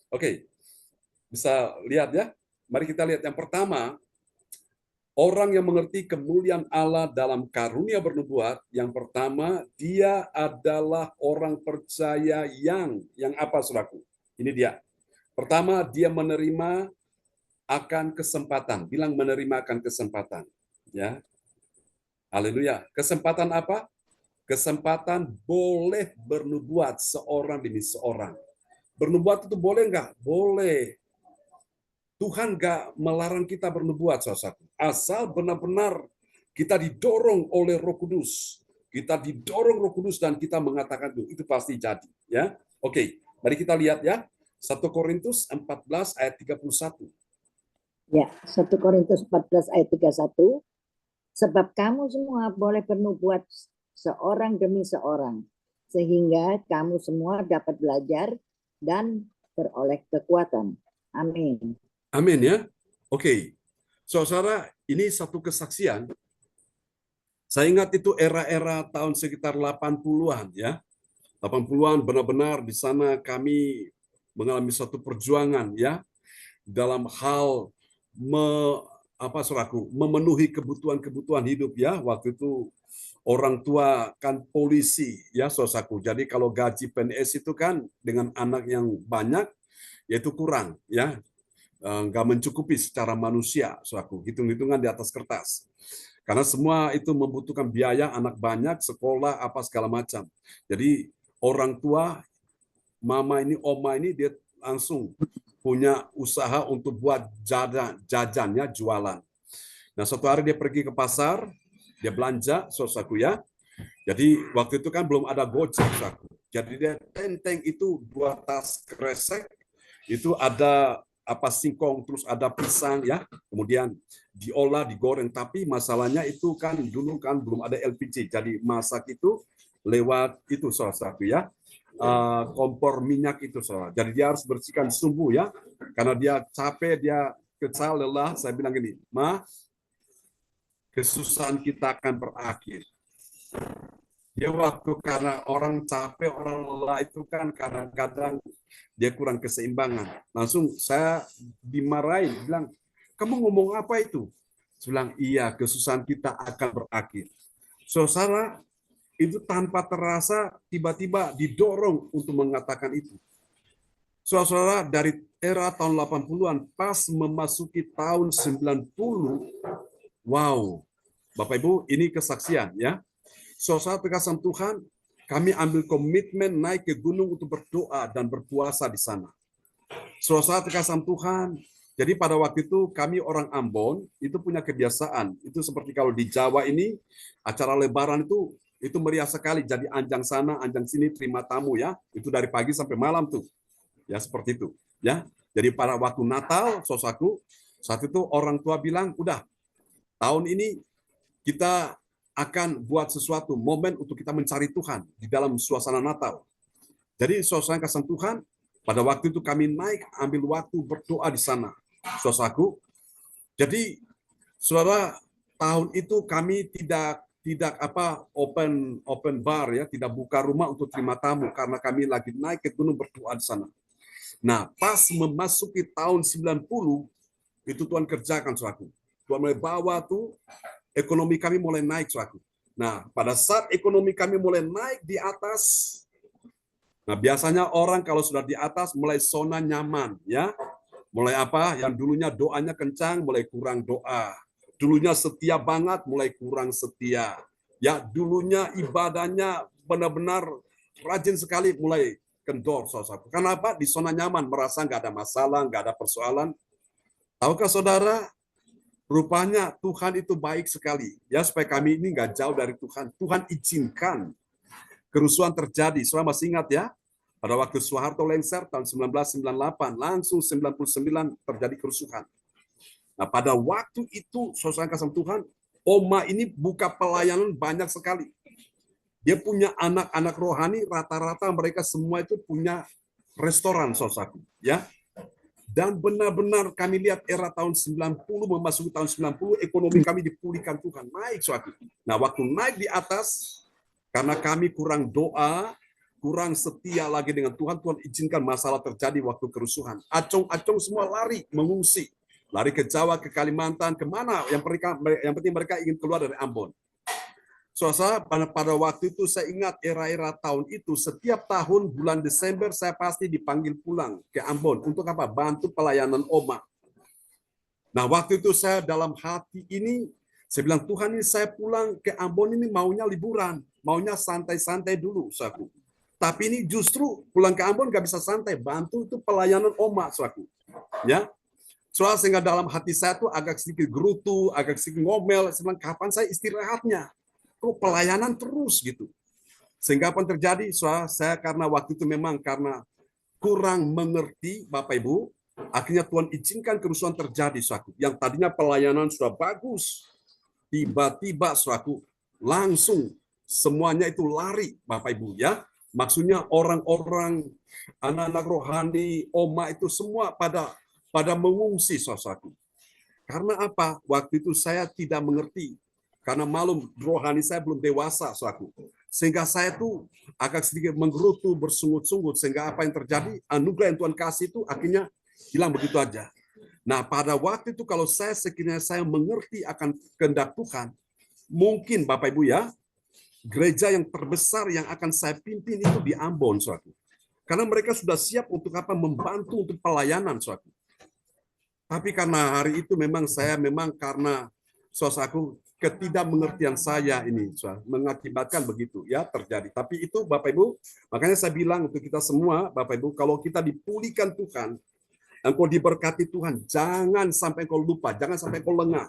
Oke, bisa lihat ya. Mari kita lihat yang pertama, orang yang mengerti kemuliaan Allah dalam karunia bernubuat, yang pertama, dia adalah orang percaya yang apa, saudaraku? Ini dia. Pertama, dia menerima akan kesempatan. Bilang menerima akan kesempatan. Ya. Haleluya. Kesempatan apa? Kesempatan boleh bernubuat seorang demi seorang. Bernubuat itu boleh nggak? Boleh. Tuhan nggak melarang kita bernubuat, saudara. Asal benar-benar kita didorong oleh Roh Kudus. Kita didorong Roh Kudus dan kita mengatakan itu pasti jadi. Ya, oke. Mari kita lihat ya. 1 Korintus 14 ayat 31. Ya, 1 Korintus 14 ayat 31. Sebab kamu semua boleh bernubuat seorang demi seorang, sehingga kamu semua dapat belajar dan beroleh kekuatan. Amin. Amin ya. Oke. Saudara, ini satu kesaksian. Saya ingat itu era-era tahun sekitar 80-an ya. 80-an benar-benar di sana kami mengalami satu perjuangan ya. dalam hal saudaraku, memenuhi kebutuhan-kebutuhan hidup ya. Waktu itu orang tua kan polisi ya saudaraku. Jadi kalau gaji PNS itu kan dengan anak yang banyak yaitu kurang ya. Nggak mencukupi secara manusia, saudaraku. Hitung-hitungan di atas kertas. Karena semua itu membutuhkan biaya, anak banyak, sekolah, apa segala macam. Jadi orang tua, mama ini, oma ini, dia langsung punya usaha untuk buat jajan ya, jualan. Nah, suatu hari dia pergi ke pasar, dia belanja, saudaraku ya. Jadi waktu itu kan belum ada Gojek, saudaraku. Jadi dia tenteng itu 2 tas kresek, itu ada singkong, terus ada pisang ya, kemudian diolah, digoreng. Tapi masalahnya itu kan dulu kan belum ada LPG, jadi masak itu lewat itu saudaraku ya, kompor minyak itu saudara. Jadi dia harus bersihkan sumbu ya, karena dia capek, dia kesal, lelah. Saya bilang gini, Ma, kesusahan kita akan berakhir. Dia waktu karena orang capek, orang lelah itu kan kadang-kadang dia kurang keseimbangan. Langsung saya dimarahin, bilang, kamu ngomong apa itu? Saya bilang, iya, kesusahan kita akan berakhir. Saudara, itu tanpa terasa tiba-tiba didorong untuk mengatakan itu. Saudara, dari era tahun 80-an, pas memasuki tahun 90, wow, Bapak Ibu, ini kesaksian ya. Saudara terkasih Tuhan, kami ambil komitmen naik ke gunung untuk berdoa dan berpuasa di sana. Saudara terkasih Tuhan, jadi pada waktu itu kami orang Ambon itu punya kebiasaan. Itu seperti kalau di Jawa ini acara Lebaran itu meriah sekali. Jadi anjang sana, anjang sini terima tamu ya. Itu dari pagi sampai malam tuh. Ya seperti itu. Ya. Jadi pada waktu Natal, saudaraku, saat itu orang tua bilang, udah tahun ini kita akan buat sesuatu momen untuk kita mencari Tuhan di dalam suasana Natal. Jadi saudara kasih Tuhan, pada waktu itu kami naik ambil waktu berdoa di sana, saudaraku. Jadi saudara, tahun itu kami tidak open bar ya, tidak buka rumah untuk terima tamu karena kami lagi naik ke gunung berdoa di sana. Nah, pas memasuki tahun 90 itu Tuhan kerjakan saudaraku. Tuhan mulai bawa tuh ekonomi kami mulai naik, saudaraku. Nah, pada saat ekonomi kami mulai naik di atas, nah biasanya orang kalau sudah di atas mulai zona nyaman, ya. Mulai yang dulunya doanya kencang, mulai kurang doa. Dulunya setia banget, mulai kurang setia. Ya, dulunya ibadahnya benar-benar rajin sekali, mulai kendor, saudaraku. Kenapa? Di zona nyaman, merasa nggak ada masalah, nggak ada persoalan. Tahukah saudara? Rupanya Tuhan itu baik sekali. Ya, supaya kami ini nggak jauh dari Tuhan. Tuhan izinkan kerusuhan terjadi. Saudara masih ingat ya? Pada waktu Soeharto lengser tahun 1998, langsung 99 terjadi kerusuhan. Nah, pada waktu itu, saudara kasih Tuhan, Oma ini buka pelayanan banyak sekali. Dia punya anak-anak rohani, rata-rata mereka semua itu punya restoran, saudaraku. Ya. Dan benar-benar kami lihat era tahun 90 memasuki tahun 90, ekonomi kami dipulihkan Tuhan, naik suatu. Nah, waktu naik di atas, karena kami kurang doa, kurang setia lagi dengan Tuhan, Tuhan izinkan masalah terjadi waktu kerusuhan. Acong-acong semua lari, mengungsi. Lari ke Jawa, ke Kalimantan, kemana? Yang penting mereka ingin keluar dari Ambon. Saudara, pada waktu itu saya ingat era-era tahun itu, setiap tahun bulan Desember saya pasti dipanggil pulang ke Ambon. Untuk apa? Bantu pelayanan Oma. Nah, waktu itu saya dalam hati ini, saya bilang, Tuhan ini saya pulang ke Ambon ini maunya liburan, maunya santai-santai dulu, saudaraku. Tapi ini justru pulang ke Ambon nggak bisa santai, bantu itu pelayanan Oma, saudaraku. Ya, soal sehingga dalam hati saya tuh agak sedikit gerutu, agak sedikit ngomel, saya bilang, kapan saya istirahatnya? Kok pelayanan terus gitu. Sehingga apa yang terjadi? Saya karena waktu itu memang karena kurang mengerti, Bapak Ibu, akhirnya Tuhan izinkan kerusuhan terjadi, saudaraku. Yang tadinya pelayanan sudah bagus, tiba-tiba, saudaraku, langsung semuanya itu lari, Bapak Ibu, ya. Maksudnya orang-orang, anak-anak rohani, Oma itu semua pada mengungsi, saudaraku. Karena apa? Waktu itu saya tidak mengerti. Karena malum rohani saya belum dewasa, saudaraku. Sehingga saya tuh agak sedikit menggerutu, bersungut-sungut. Sehingga apa yang terjadi, anugerah yang Tuhan kasih itu akhirnya hilang begitu aja. Nah, pada waktu itu kalau sekiranya saya mengerti akan kehendak Tuhan, mungkin Bapak Ibu ya, gereja yang terbesar yang akan saya pimpin itu di Ambon, suatu. Karena mereka sudah siap untuk apa? Membantu untuk pelayanan, suatu. Tapi karena hari itu saya karena suasaku ketidakmengertian saya ini mengakibatkan begitu ya terjadi. Tapi itu Bapak Ibu, makanya saya bilang untuk kita semua Bapak Ibu, kalau kita dipulihkan Tuhan, engkau diberkati Tuhan, jangan sampai kau lupa, jangan sampai kau lengah.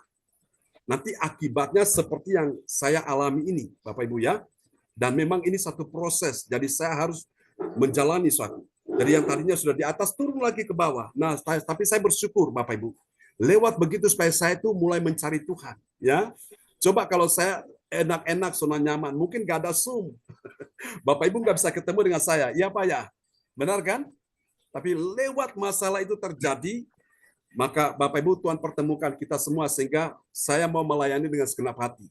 Nanti akibatnya seperti yang saya alami ini, Bapak Ibu ya. Dan memang ini satu proses, jadi saya harus menjalani suatu. Jadi yang tadinya sudah di atas turun lagi ke bawah. Nah, tapi saya bersyukur Bapak Ibu. Lewat begitu supaya saya itu mulai mencari Tuhan, ya. Coba kalau saya enak-enak, zona nyaman, mungkin gak ada Zoom. Bapak Ibu nggak bisa ketemu dengan saya, iya Pak ya? Benar kan? Tapi lewat masalah itu terjadi, maka Bapak Ibu Tuhan pertemukan kita semua sehingga saya mau melayani dengan segenap hati.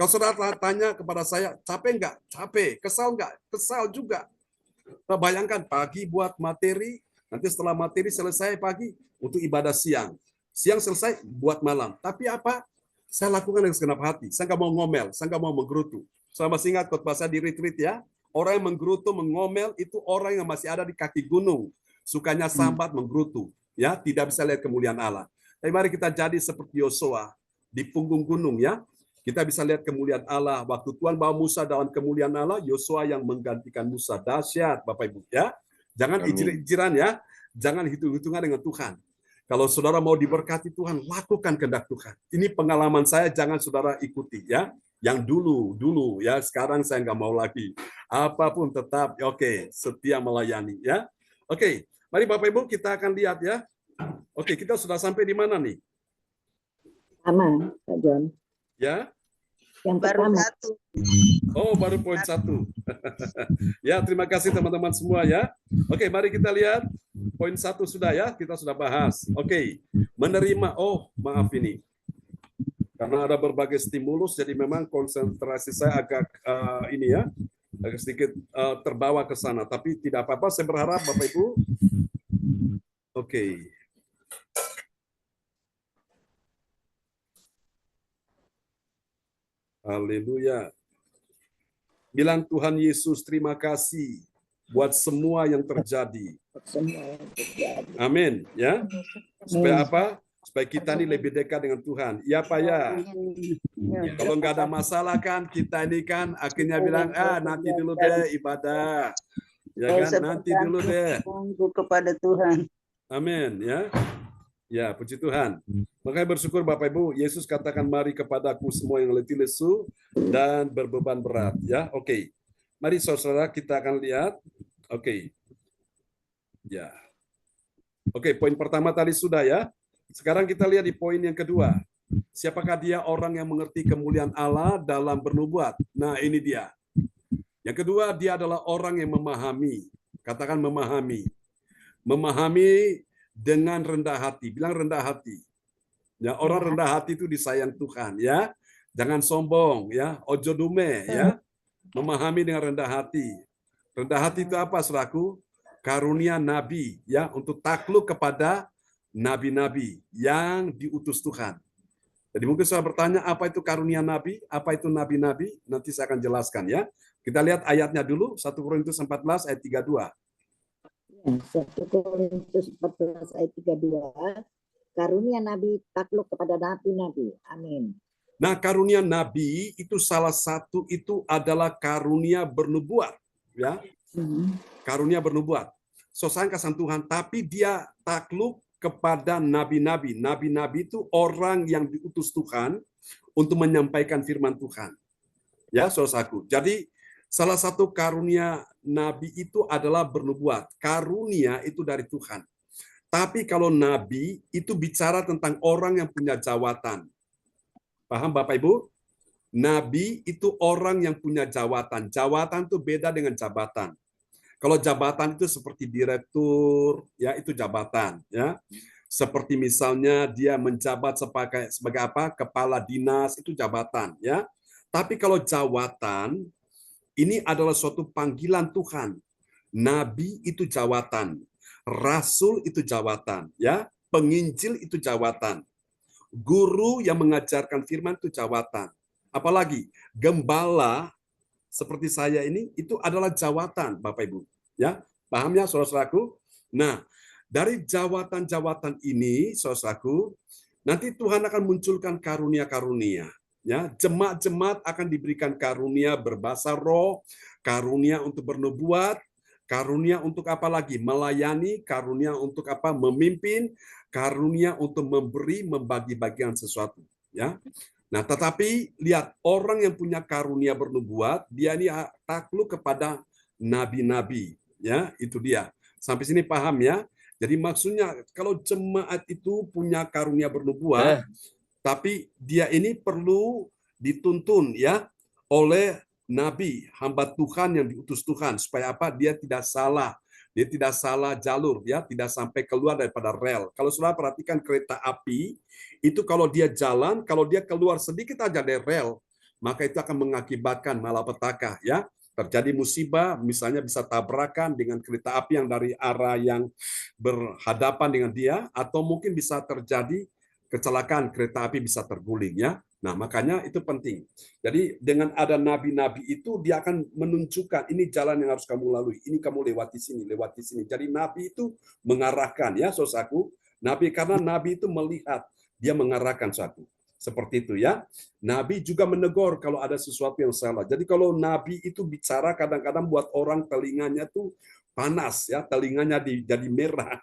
Kalau saudara tanya kepada saya, capek nggak? Capek. Kesal nggak? Kesal juga. Nah, bayangkan pagi buat materi, nanti setelah materi selesai pagi untuk ibadah siang. Siang selesai buat malam. Tapi apa? Saya lakukan dengan segenap hati. Saya nggak mau ngomel, saya nggak mau menggerutu. Saya masih ingat khotbah saya di retreat ya. Orang yang menggerutu, mengomel itu orang yang masih ada di kaki gunung. Sukanya sambat, menggerutu. Ya, tidak bisa lihat kemuliaan Allah. Tapi mari kita jadi seperti Yosua di punggung gunung ya. Kita bisa lihat kemuliaan Allah. Waktu Tuhan bawa Musa dalam kemuliaan Allah, Yosua yang menggantikan Musa. Dahsyat Bapak Ibu ya. Jangan ijir-ijiran ya. Jangan hitung-hitungan dengan Tuhan. Kalau saudara mau diberkati Tuhan, lakukan kehendak Tuhan. Ini pengalaman saya, jangan saudara ikuti ya. Yang dulu ya, sekarang saya nggak mau lagi. Apapun tetap oke, setia melayani ya. Oke, mari Bapak Ibu kita akan lihat ya. Oke, kita sudah sampai di mana nih? Sama, Pak John. Ya. Yang Baru pertama. satu. Oh, baru poin 1. Ya, terima kasih teman-teman semua ya. Oke, mari kita lihat. Poin 1 sudah ya, kita sudah bahas. Oke, menerima. Oh, maaf ini. Karena ada berbagai stimulus, jadi memang konsentrasi saya agak ini ya, agak sedikit terbawa ke sana. Tapi tidak apa-apa, saya berharap Bapak Ibu. Oke. Haleluya. Bilang Tuhan Yesus terima kasih buat semua yang terjadi. Semua yang terjadi. Amin ya. Supaya apa? Supaya kita ini lebih dekat dengan Tuhan. Ya Pak ya. Kalau nggak ada masalah kan kita ini kan akhirnya bilang nanti dulu deh ibadah. Ya kan nanti dulu deh. Tunggu kepada Tuhan. Amin ya. Ya, puji Tuhan. Makanya bersyukur Bapak Ibu, Yesus katakan mari kepadaku semua yang letih lesu dan berbeban berat. Ya, oke. Mari saudara kita akan lihat. Oke. Ya. Oke, poin pertama tadi sudah ya. Sekarang kita lihat di poin yang kedua. Siapakah dia orang yang mengerti kemuliaan Allah dalam bernubuat? Nah, ini dia. Yang kedua, dia adalah orang yang memahami. Katakan memahami. Memahami dengan rendah hati. Bilang rendah hati. Ya, orang rendah hati itu disayang Tuhan ya. Jangan sombong ya, ojo dume ya. Memahami dengan rendah hati. Rendah hati itu apa, saudaraku? Karunia nabi ya, untuk takluk kepada nabi-nabi yang diutus Tuhan. Jadi mungkin saya bertanya apa itu karunia nabi, apa itu nabi-nabi? Nanti saya akan jelaskan ya. Kita lihat ayatnya dulu, 1 Korintus 14 ayat 32. 1 Korintus 14 ayat 32, karunia nabi takluk kepada nabi-nabi. Amin. Nah, karunia nabi itu salah satu itu adalah karunia bernubuat, ya. Karunia bernubuat. Sosangkasan Tuhan, tapi dia takluk kepada nabi-nabi. Nabi-nabi itu orang yang diutus Tuhan untuk menyampaikan firman Tuhan. Ya, saudaraku. Jadi salah satu karunia nabi itu adalah bernubuat. Karunia itu dari Tuhan. Tapi kalau nabi itu bicara tentang orang yang punya jawatan. Paham Bapak Ibu? Nabi itu orang yang punya jawatan. Jawatan itu beda dengan jabatan. Kalau jabatan itu seperti direktur, ya itu jabatan, ya. Seperti misalnya dia menjabat sebagai apa? Kepala dinas, itu jabatan, ya. Tapi kalau jawatan ini adalah suatu panggilan Tuhan. Nabi itu jawatan, rasul itu jawatan, ya. penginjil itu jawatan. Guru yang mengajarkan firman itu jawatan. Apalagi gembala seperti saya ini itu adalah jawatan, Bapak Ibu. Ya, paham ya saudara-saudaraku? Nah, dari jawatan-jawatan ini, saudaraku, nanti Tuhan akan munculkan karunia-karunia. Ya, jemaat-jemaat akan diberikan karunia berbahasa roh, karunia untuk bernubuat, karunia untuk apa lagi? Melayani, karunia untuk apa? Memimpin, karunia untuk memberi, membagi-bagikan sesuatu. Ya. Nah, tetapi lihat orang yang punya karunia bernubuat, dia ini takluk kepada nabi-nabi. Ya, itu dia. Sampai sini paham ya? Jadi maksudnya kalau jemaat itu punya karunia bernubuat, tapi dia ini perlu dituntun ya oleh nabi, hamba Tuhan yang diutus Tuhan supaya apa? Dia tidak salah. Dia tidak salah jalur, ya, tidak sampai keluar daripada rel. Kalau saudara perhatikan kereta api, itu kalau dia jalan, kalau dia keluar sedikit aja dari rel, maka itu akan mengakibatkan malapetaka, ya. Terjadi musibah, misalnya bisa tabrakan dengan kereta api yang dari arah yang berhadapan dengan dia, atau mungkin bisa terjadi kecelakaan, kereta api bisa terguling, ya. Nah, makanya itu penting. Jadi dengan ada nabi-nabi itu, dia akan menunjukkan ini jalan yang harus kamu lalui, ini kamu lewati sini, lewati sini. Jadi nabi itu mengarahkan, ya saudaraku. Nabi, karena nabi itu melihat, dia mengarahkan suatu. Seperti itu ya. Nabi juga menegur kalau ada sesuatu yang salah. Jadi kalau nabi itu bicara, kadang-kadang buat orang telinganya tuh panas, ya, telinganya jadi merah.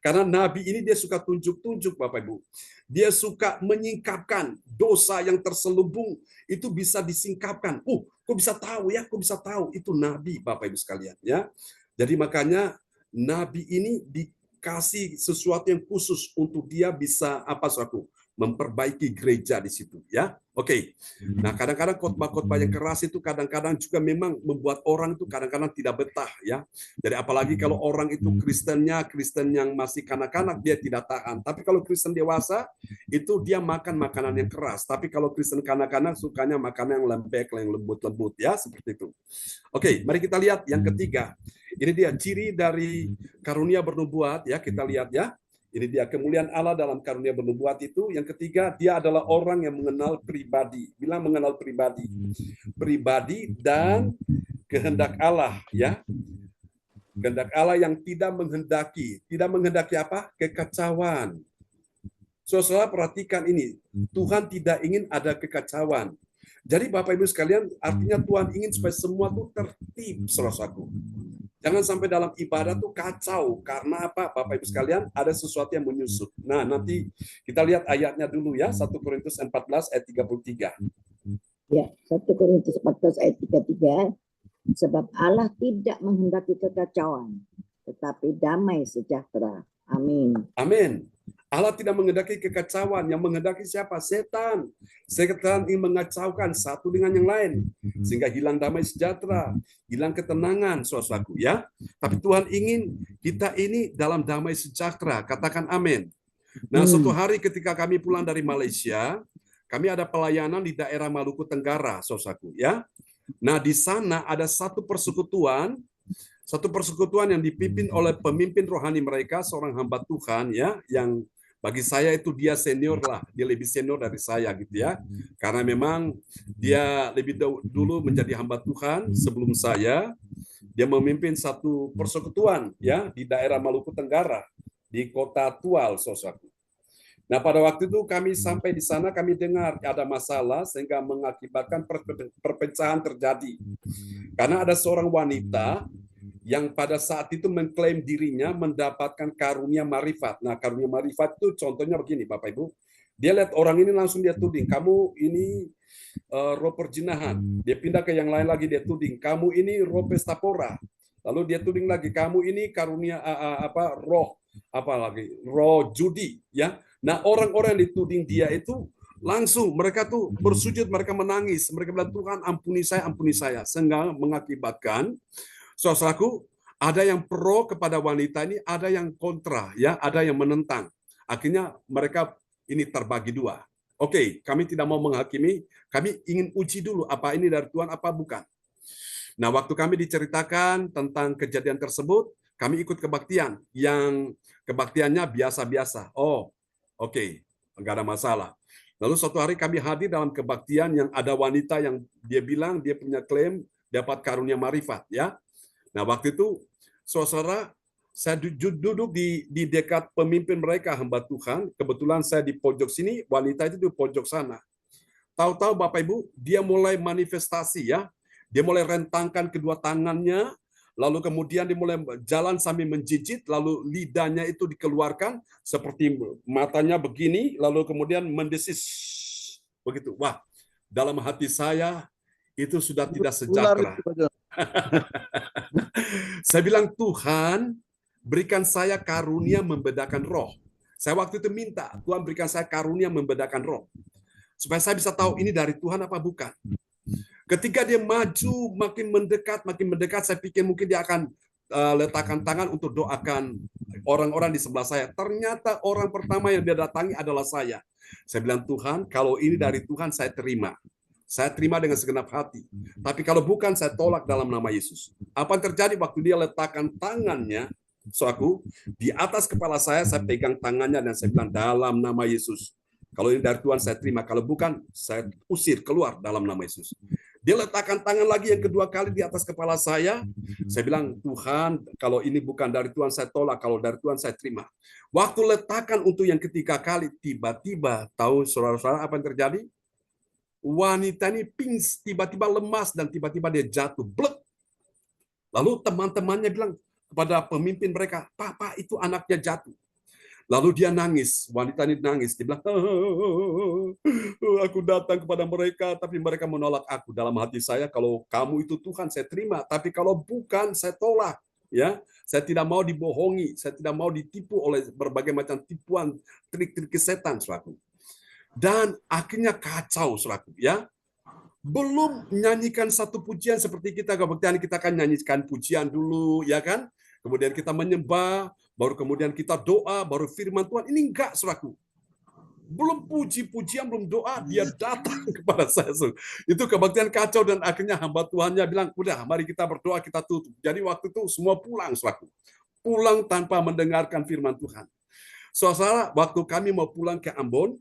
Karena nabi ini dia suka tunjuk-tunjuk, Bapak Ibu. Dia suka menyingkapkan dosa yang terselubung, itu bisa disingkapkan. Kok bisa tahu ya? Kok bisa tahu? Itu nabi, Bapak Ibu sekalian, ya. Jadi makanya nabi ini dikasih sesuatu yang khusus untuk dia bisa apa, saudaraku? Memperbaiki gereja di situ, ya. Oke. Nah, kadang-kadang khotbah-khotbah yang keras itu kadang-kadang juga memang membuat orang itu kadang-kadang tidak betah, ya. Jadi apalagi kalau orang itu Kristen yang masih kanak-kanak, dia tidak tahan. Tapi kalau Kristen dewasa itu dia makan makanan yang keras. Tapi kalau Kristen kanak-kanak sukanya makanan yang lembek, yang lembut-lembut, ya, seperti itu. Oke, mari kita lihat yang ketiga. Ini dia ciri dari karunia bernubuat, ya. Kita lihat ya. Ini dia kemuliaan Allah dalam karunia bernubuat itu. Yang ketiga, dia adalah orang yang mengenal pribadi. Bilang mengenal pribadi. Pribadi dan kehendak Allah, ya. Kehendak Allah yang tidak menghendaki. Tidak menghendaki apa? Kekacauan. Saudara perhatikan ini. Tuhan tidak ingin ada kekacauan. Jadi Bapak Ibu sekalian, artinya Tuhan ingin supaya semua itu tertib, saudaraku. Jangan sampai dalam ibadah tuh kacau. Karena apa, Bapak Ibu sekalian? Ada sesuatu yang menyusup. Nah, nanti kita lihat ayatnya dulu ya. 1 Korintus 14 ayat 33. Ya, 1 Korintus 14 ayat 33. Sebab Allah tidak menghendaki kekacauan, tetapi damai sejahtera. Amin. Amin. Allah tidak menghendaki kekacauan. Yang menghendaki siapa? Setan. Setan ingin mengacaukan satu dengan yang lain. Sehingga hilang damai sejahtera. Hilang ketenangan, saudaraku, ya. Tapi Tuhan ingin kita ini dalam damai sejahtera. Katakan amin. Nah, suatu hari ketika kami pulang dari Malaysia, kami ada pelayanan di daerah Maluku Tenggara, saudaraku, ya. Nah, di sana ada satu persekutuan yang dipimpin oleh pemimpin rohani mereka, seorang hamba Tuhan, ya, yang bagi saya itu dia senior lah, dia lebih senior dari saya gitu ya. Karena memang dia lebih dulu menjadi hamba Tuhan sebelum saya. Dia memimpin satu persekutuan ya di daerah Maluku Tenggara, di kota Tual, saudaraku. Nah, pada waktu itu kami sampai di sana, kami dengar ada masalah sehingga mengakibatkan perpecahan terjadi. Karena ada seorang wanita yang pada saat itu mengklaim dirinya mendapatkan karunia marifat. Nah, karunia marifat itu contohnya begini, Bapak Ibu. Dia lihat orang ini langsung dia tuding, kamu ini roh perjinahan. Dia pindah ke yang lain lagi, dia tuding, kamu ini roh pesta pora. Lalu dia tuding lagi, kamu ini karunia roh judi, ya. Nah, orang-orang yang dituding dia itu langsung mereka tuh bersujud, mereka menangis, mereka bilang, Tuhan ampuni saya, sehingga mengakibatkan saudaraku, ada yang pro kepada wanita ini, ada yang kontra, ya, ada yang menentang. Akhirnya mereka ini terbagi dua. Oke, kami tidak mau menghakimi, kami ingin uji dulu apa ini dari Tuhan, apa bukan. Nah, waktu kami diceritakan tentang kejadian tersebut, kami ikut kebaktian yang kebaktiannya biasa-biasa. Oh, oke, nggak ada masalah. Lalu suatu hari kami hadir dalam kebaktian yang ada wanita yang dia bilang dia punya klaim dapat karunia marifat, ya. Nah, waktu itu saudara, saya duduk di dekat pemimpin mereka, hamba Tuhan. Kebetulan saya di pojok sini, wanita itu di pojok sana. Tahu-tahu Bapak Ibu, dia mulai manifestasi, ya. Dia mulai rentangkan kedua tangannya, lalu kemudian dia mulai jalan sambil menjijit, lalu lidahnya itu dikeluarkan seperti matanya begini, lalu kemudian mendesis begitu. Wah, dalam hati saya itu sudah tidak Ular sejahtera. itu, Pak. Saya bilang, Tuhan, berikan saya karunia membedakan roh. Saya waktu itu minta, Tuhan berikan saya karunia membedakan roh. Supaya saya bisa tahu ini dari Tuhan apa bukan. Ketika dia maju, makin mendekat, saya pikir mungkin dia akan letakkan tangan untuk doakan orang-orang di sebelah saya. Ternyata orang pertama yang dia datangi adalah saya. Saya bilang, Tuhan, kalau ini dari Tuhan, saya terima. Saya terima dengan segenap hati. Tapi kalau bukan, saya tolak dalam nama Yesus. Apa yang terjadi waktu dia letakkan tangannya, saudaraku, di atas kepala saya pegang tangannya dan saya bilang, dalam nama Yesus. Kalau ini dari Tuhan, saya terima. Kalau bukan, saya usir keluar dalam nama Yesus. Dia letakkan tangan lagi yang kedua kali di atas kepala saya. Saya bilang, Tuhan, kalau ini bukan dari Tuhan, saya tolak. Kalau dari Tuhan, saya terima. Waktu letakkan untuk yang ketiga kali, tiba-tiba, tahu saudara-saudara apa yang terjadi? Wanita ini pings, tiba-tiba lemas, dan tiba-tiba dia jatuh. Blek. Lalu teman-temannya bilang kepada pemimpin mereka, Pak, itu anaknya jatuh. Lalu dia nangis, wanita ini nangis. Dia bilang, aku datang kepada mereka, tapi mereka menolak aku. Dalam hati saya, kalau kamu itu Tuhan, saya terima. Tapi kalau bukan, saya tolak. Ya, saya tidak mau dibohongi, saya tidak mau ditipu oleh berbagai macam tipuan, trik-trik setan, saudaraku. Dan akhirnya kacau, saudaraku. Ya, belum nyanyikan satu pujian seperti kita kebaktian, kita akan nyanyikan pujian dulu, ya kan? Kemudian kita menyembah, baru kemudian kita doa, baru firman Tuhan. Ini enggak, saudaraku. Belum puji-pujian, belum doa, dia datang kepada saya. Itu kebaktian kacau dan akhirnya hamba Tuhannya bilang, udah mari kita berdoa, kita tutup. Jadi waktu itu semua pulang, saudaraku. Pulang tanpa mendengarkan firman Tuhan. Saudara, waktu kami mau pulang ke Ambon,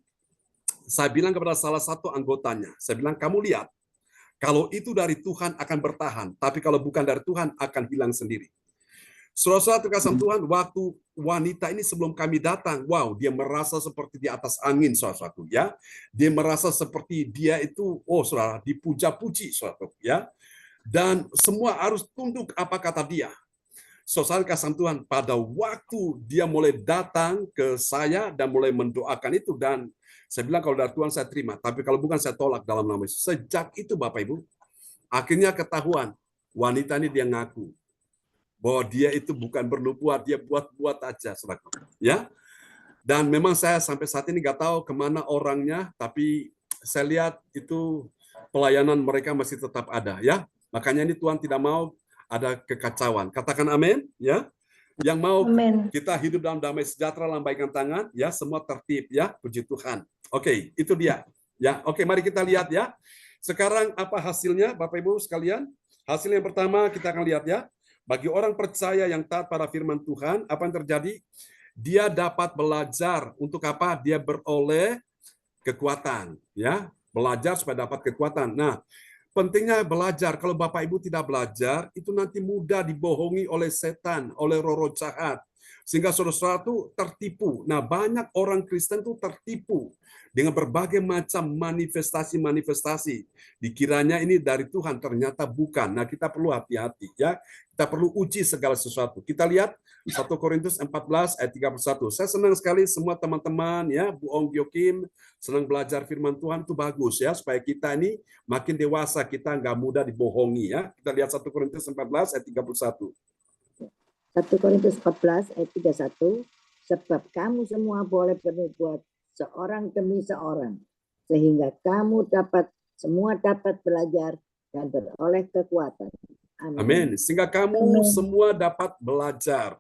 saya bilang kepada salah satu anggotanya, saya bilang, kamu lihat, kalau itu dari Tuhan akan bertahan, tapi kalau bukan dari Tuhan akan hilang sendiri. Saudara-saudara terkasih Tuhan, waktu wanita ini sebelum kami datang, wow, dia merasa seperti di atas angin, saudara-saudara, ya. Dia merasa seperti dia itu, oh saudara, dipuja-puji, saudara, ya. Dan semua harus tunduk apa kata dia. Saudara kasih Tuhan, pada waktu dia mulai datang ke saya dan mulai mendoakan itu, dan saya bilang kalau dari Tuhan saya terima, tapi kalau bukan saya tolak dalam nama Yesus. Sejak itu Bapak Ibu, akhirnya ketahuan wanita ini dia ngaku bahwa dia itu bukan bernubuat, dia buat-buat aja, saudara. Ya, dan memang saya sampai saat ini nggak tahu kemana orangnya, tapi saya lihat itu pelayanan mereka masih tetap ada, ya. Makanya ini Tuhan tidak mau ada kekacauan. Katakan amin, ya. Yang mau kita hidup dalam damai sejahtera, lambaikan tangan, ya, semua tertib, ya, puji Tuhan. Oke, itu dia. Ya, oke, mari kita lihat, ya. Sekarang apa hasilnya, Bapak Ibu sekalian? Hasil yang pertama kita akan lihat, ya. Bagi orang percaya yang taat pada firman Tuhan, apa yang terjadi? Dia dapat belajar untuk apa? Dia beroleh kekuatan, ya. Belajar supaya dapat kekuatan. Nah, pentingnya belajar. Kalau Bapak Ibu tidak belajar, itu nanti mudah dibohongi oleh setan, oleh roh-roh jahat. Sehingga saudara-saudara itu tertipu. Nah, banyak orang Kristen itu tertipu dengan berbagai macam manifestasi-manifestasi. Dikiranya ini dari Tuhan, ternyata bukan. Nah, kita perlu hati-hati, ya. Kita perlu uji segala sesuatu. Kita lihat 1 Korintus 14 ayat 31. Saya senang sekali semua teman-teman, ya, Bu Ong Gyokim, senang belajar firman Tuhan, itu bagus, ya, supaya kita ini makin dewasa, kita nggak mudah dibohongi, ya. Kita lihat 1 Korintus 14 ayat 31. 1 Korintus 14 ayat 31, sebab kamu semua boleh bernubuat seorang demi seorang, sehingga kamu semua dapat belajar dan beroleh kekuatan. Amin. Amin. Sehingga kamu semua dapat belajar.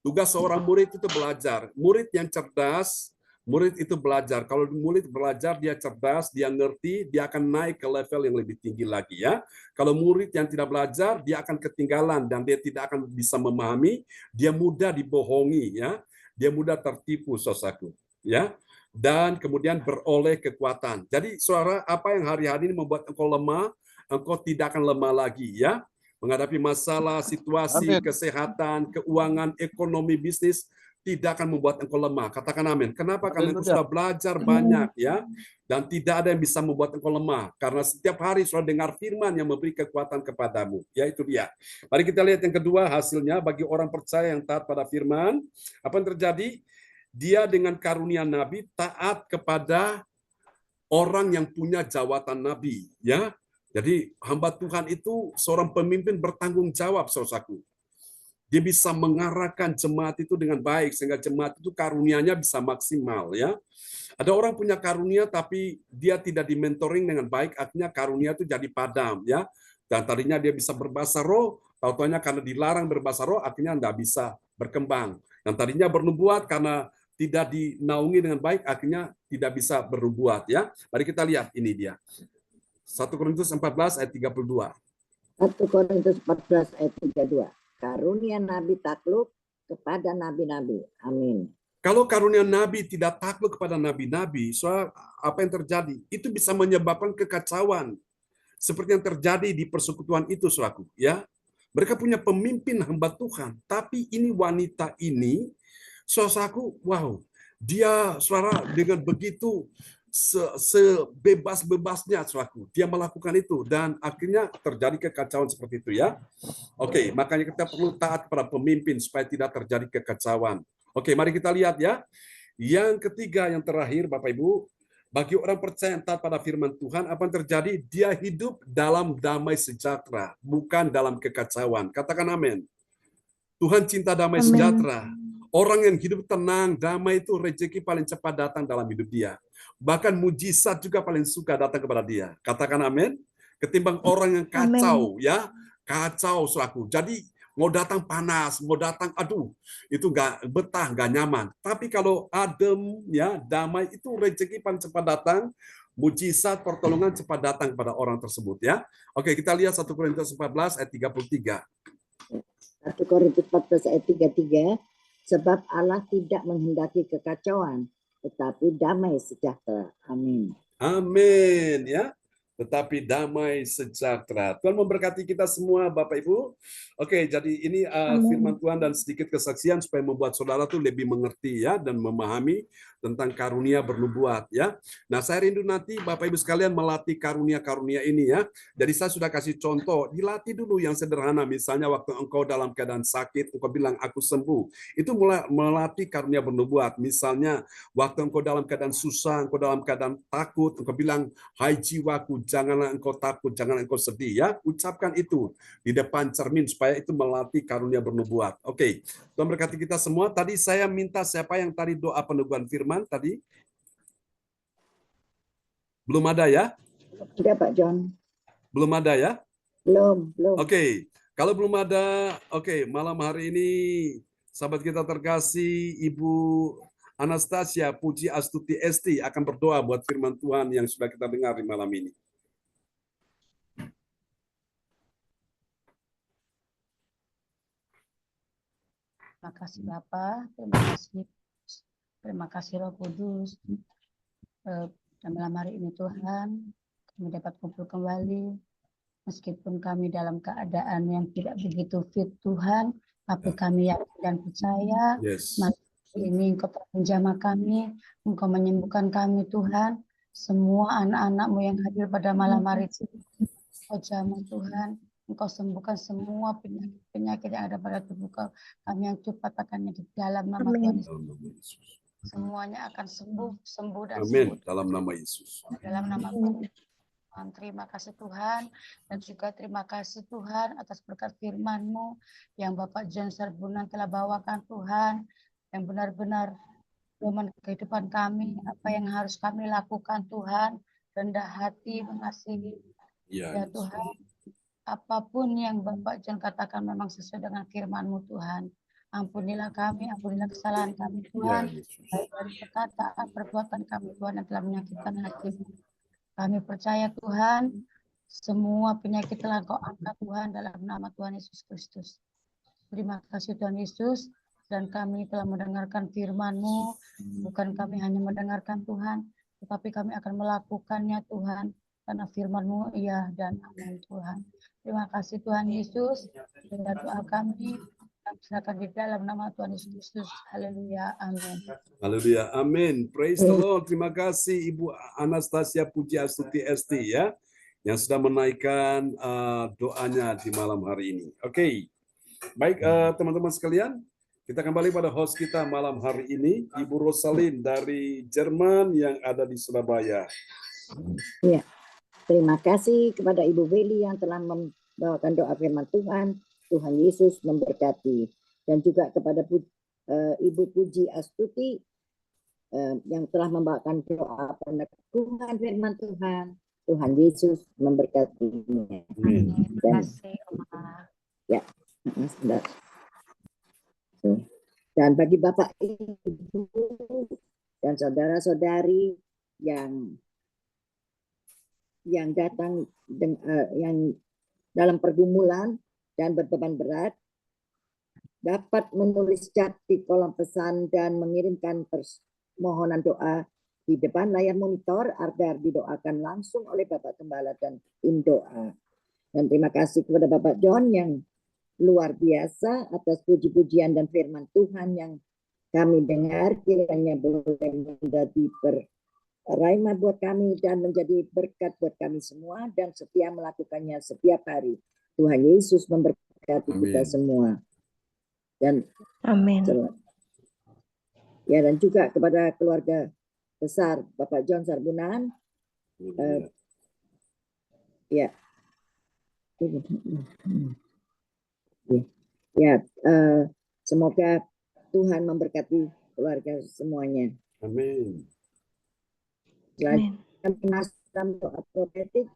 Tugas seorang murid itu belajar. Murid yang cerdas Murid itu belajar. Kalau murid belajar, dia cerdas, dia ngerti, dia akan naik ke level yang lebih tinggi lagi ya. Kalau murid yang tidak belajar, dia akan ketinggalan dan dia tidak akan bisa memahami, dia mudah dibohongi ya. Dia mudah tertipu, saudaraku, ya. Dan kemudian beroleh kekuatan. Jadi saudara, apa yang hari-hari ini membuat engkau lemah, engkau tidak akan lemah lagi ya. Menghadapi masalah, situasi, Amin. kesehatan, keuangan, ekonomi, bisnis, tidak akan membuat engkau lemah. Katakan amin. Kenapa? Karena engkau Haleluya. sudah belajar banyak ya. Dan tidak ada yang bisa membuat engkau lemah. Karena setiap hari sudah dengar firman yang memberi kekuatan kepadamu. Ya, itu dia. Mari kita lihat yang kedua hasilnya bagi orang percaya yang taat pada firman. Apa yang terjadi? Dia dengan karunia nabi taat kepada orang yang punya jawatan nabi. Ya. Jadi hamba Tuhan itu seorang pemimpin bertanggung jawab, saudaraku. Dia bisa mengarahkan jemaat itu dengan baik sehingga jemaat itu karunianya bisa maksimal ya. Ada orang punya karunia tapi dia tidak di-mentoring dengan baik, artinya karunia itu jadi padam ya. Dan tadinya dia bisa berbahasa roh, tahu-tahunya karena dilarang berbahasa roh akhirnya enggak bisa berkembang. Yang tadinya bernubuat karena tidak dinaungi dengan baik akhirnya tidak bisa bernubuat ya. Mari kita lihat ini dia. 1 Korintus 14 ayat 32. 1 Korintus 14 ayat 32. Karunia nabi takluk kepada nabi-nabi. Amin. Kalau karunia nabi tidak takluk kepada nabi-nabi, soal apa yang terjadi? Itu bisa menyebabkan kekacauan. Seperti yang terjadi di persekutuan itu, saudaraku, ya. Mereka punya pemimpin hamba Tuhan, tapi ini wanita ini, saudaraku, wow, dia saudara dengan begitu sebebas-bebasnya, saudaraku, dia melakukan itu dan akhirnya terjadi kekacauan seperti itu ya. Oke, makanya kita perlu taat kepada pemimpin supaya tidak terjadi kekacauan. Oke, mari kita lihat ya. Yang ketiga, yang terakhir, Bapak Ibu, bagi orang percaya yang taat pada firman Tuhan, apa yang terjadi? Dia hidup dalam damai sejahtera, bukan dalam kekacauan. Katakan amin. Tuhan cinta damai Amin. sejahtera. Orang yang hidup tenang, damai itu rezeki paling cepat datang dalam hidup dia. Bahkan mujizat juga paling suka datang kepada dia. Katakan amin. Ketimbang orang yang kacau, ya, kacau selaku. Jadi mau datang panas, mau datang, aduh, itu nggak betah, nggak nyaman. Tapi kalau adem, ya, damai itu rezeki paling cepat datang. Mujizat pertolongan cepat datang kepada orang tersebut, ya. Oke, kita lihat 1 Korintus 14 ayat 33. 1 Korintus 14 ayat 33, sebab Allah tidak menghendaki kekacauan, tetapi damai sejahtera. Amin. Amin ya. Tetapi damai sejahtera. Tuhan memberkati kita semua Bapak Ibu. Oke, jadi ini firman Tuhan dan sedikit kesaksian supaya membuat saudara tuh lebih mengerti ya dan memahami tentang karunia bernubuat ya. Nah, saya rindu nanti Bapak Ibu sekalian melatih karunia-karunia ini ya. Jadi saya sudah kasih contoh, dilatih dulu yang sederhana. Misalnya waktu engkau dalam keadaan sakit, engkau bilang aku sembuh. Itu mulai melatih karunia bernubuat. Misalnya waktu engkau dalam keadaan susah, engkau dalam keadaan takut, engkau bilang, hai jiwaku, janganlah engkau takut, jangan engkau sedih ya. Ucapkan itu di depan cermin supaya itu melatih karunia bernubuat. Oke, Tuhan berkati kita semua. Tadi saya minta siapa yang tadi doa peneguhan firman tadi? Belum ada ya? Tidak Pak John. Belum ada ya? Belum. Oke, kalau belum ada, oke, malam hari ini sahabat kita terkasih Ibu Anastasia Puji Astuti Esti akan berdoa buat firman Tuhan yang sudah kita dengar di malam ini. Terima kasih Bapak, terima kasih Roh Kudus. Dan malam hari ini Tuhan, kami dapat kumpul kembali, meskipun kami dalam keadaan yang tidak begitu fit Tuhan, tapi kami yakin dan percaya, malam ini Engkau menjamah kami, Engkau menyembuhkan kami Tuhan, semua anak-anak-Mu yang hadir pada malam hari ini, Engkau jamah Tuhan. Engkau sembuhkan semua penyakit yang ada pada tubuh kami yang cepat akan di dalam nama Tuhan Yesus. Semuanya akan sembuh dan Amin. sembuh. Dalam nama Yesus. Dalam nama Tuhan. Terima kasih Tuhan dan juga terima kasih Tuhan atas berkat firman-Mu yang Bapak John Sarbunan telah bawakan Tuhan, yang benar-benar pedoman kehidupan kami, apa yang harus kami lakukan Tuhan, rendah hati, mengasihi. Ya Tuhan. Apapun yang Bapak John katakan memang sesuai dengan firman-Mu Tuhan. Ampunilah kami, ampunilah kesalahan kami Ya, Tuhan, Yesus. baik dari perkataan, perbuatan kami Tuhan yang telah menyakitkan hati-Mu. Kami percaya Tuhan, semua penyakit telah Kau angkat Tuhan dalam nama Tuhan Yesus Kristus. Terima kasih Tuhan Yesus, dan kami telah mendengarkan firman-Mu, bukan kami hanya mendengarkan Tuhan, tetapi kami akan melakukannya Tuhan, karena firman-Mu iya dan amin Tuhan. Terima kasih Tuhan Yesus, dengar doa kami serahkan di dalam nama Tuhan Yesus Kristus. Haleluya, amin. Haleluya, amin. Praise the Lord. Terima kasih Ibu Anastasia Pujiastuti ST ya, yang sudah menaikkan doanya di malam hari ini. Oke, baik teman-teman sekalian, kita kembali pada host kita malam hari ini, Ibu Rosalin dari Jerman yang ada di Surabaya. Ya, terima kasih kepada Ibu Beli yang telah membawakan doa firman Tuhan. Tuhan Yesus memberkati. Dan juga kepada Ibu Puji Astuti yang telah membawakan doa peneguhan firman Tuhan. Tuhan Yesus memberkatinya. Amin. Terima kasih, Oma. Ya, sebentar. Dan bagi Bapak Ibu dan saudara-saudari yang datang yang dalam pergumulan dan berbeban berat, dapat menulis chat di kolom pesan dan mengirimkan permohonan doa di depan layar monitor agar didoakan langsung oleh Bapak Gembala dan tim doa. Dan terima kasih kepada Bapak John yang luar biasa atas puji-pujian dan firman Tuhan yang kami dengar, kiranya boleh menjadi rahmat buat kami dan menjadi berkat buat kami semua dan setia melakukannya setiap hari. Tuhan Yesus memberkati kita semua. Dan amin. Ya, dan juga kepada keluarga besar Bapak John Sarbunan. Semoga Tuhan memberkati keluarga semuanya. Amin. Dalam doa profetik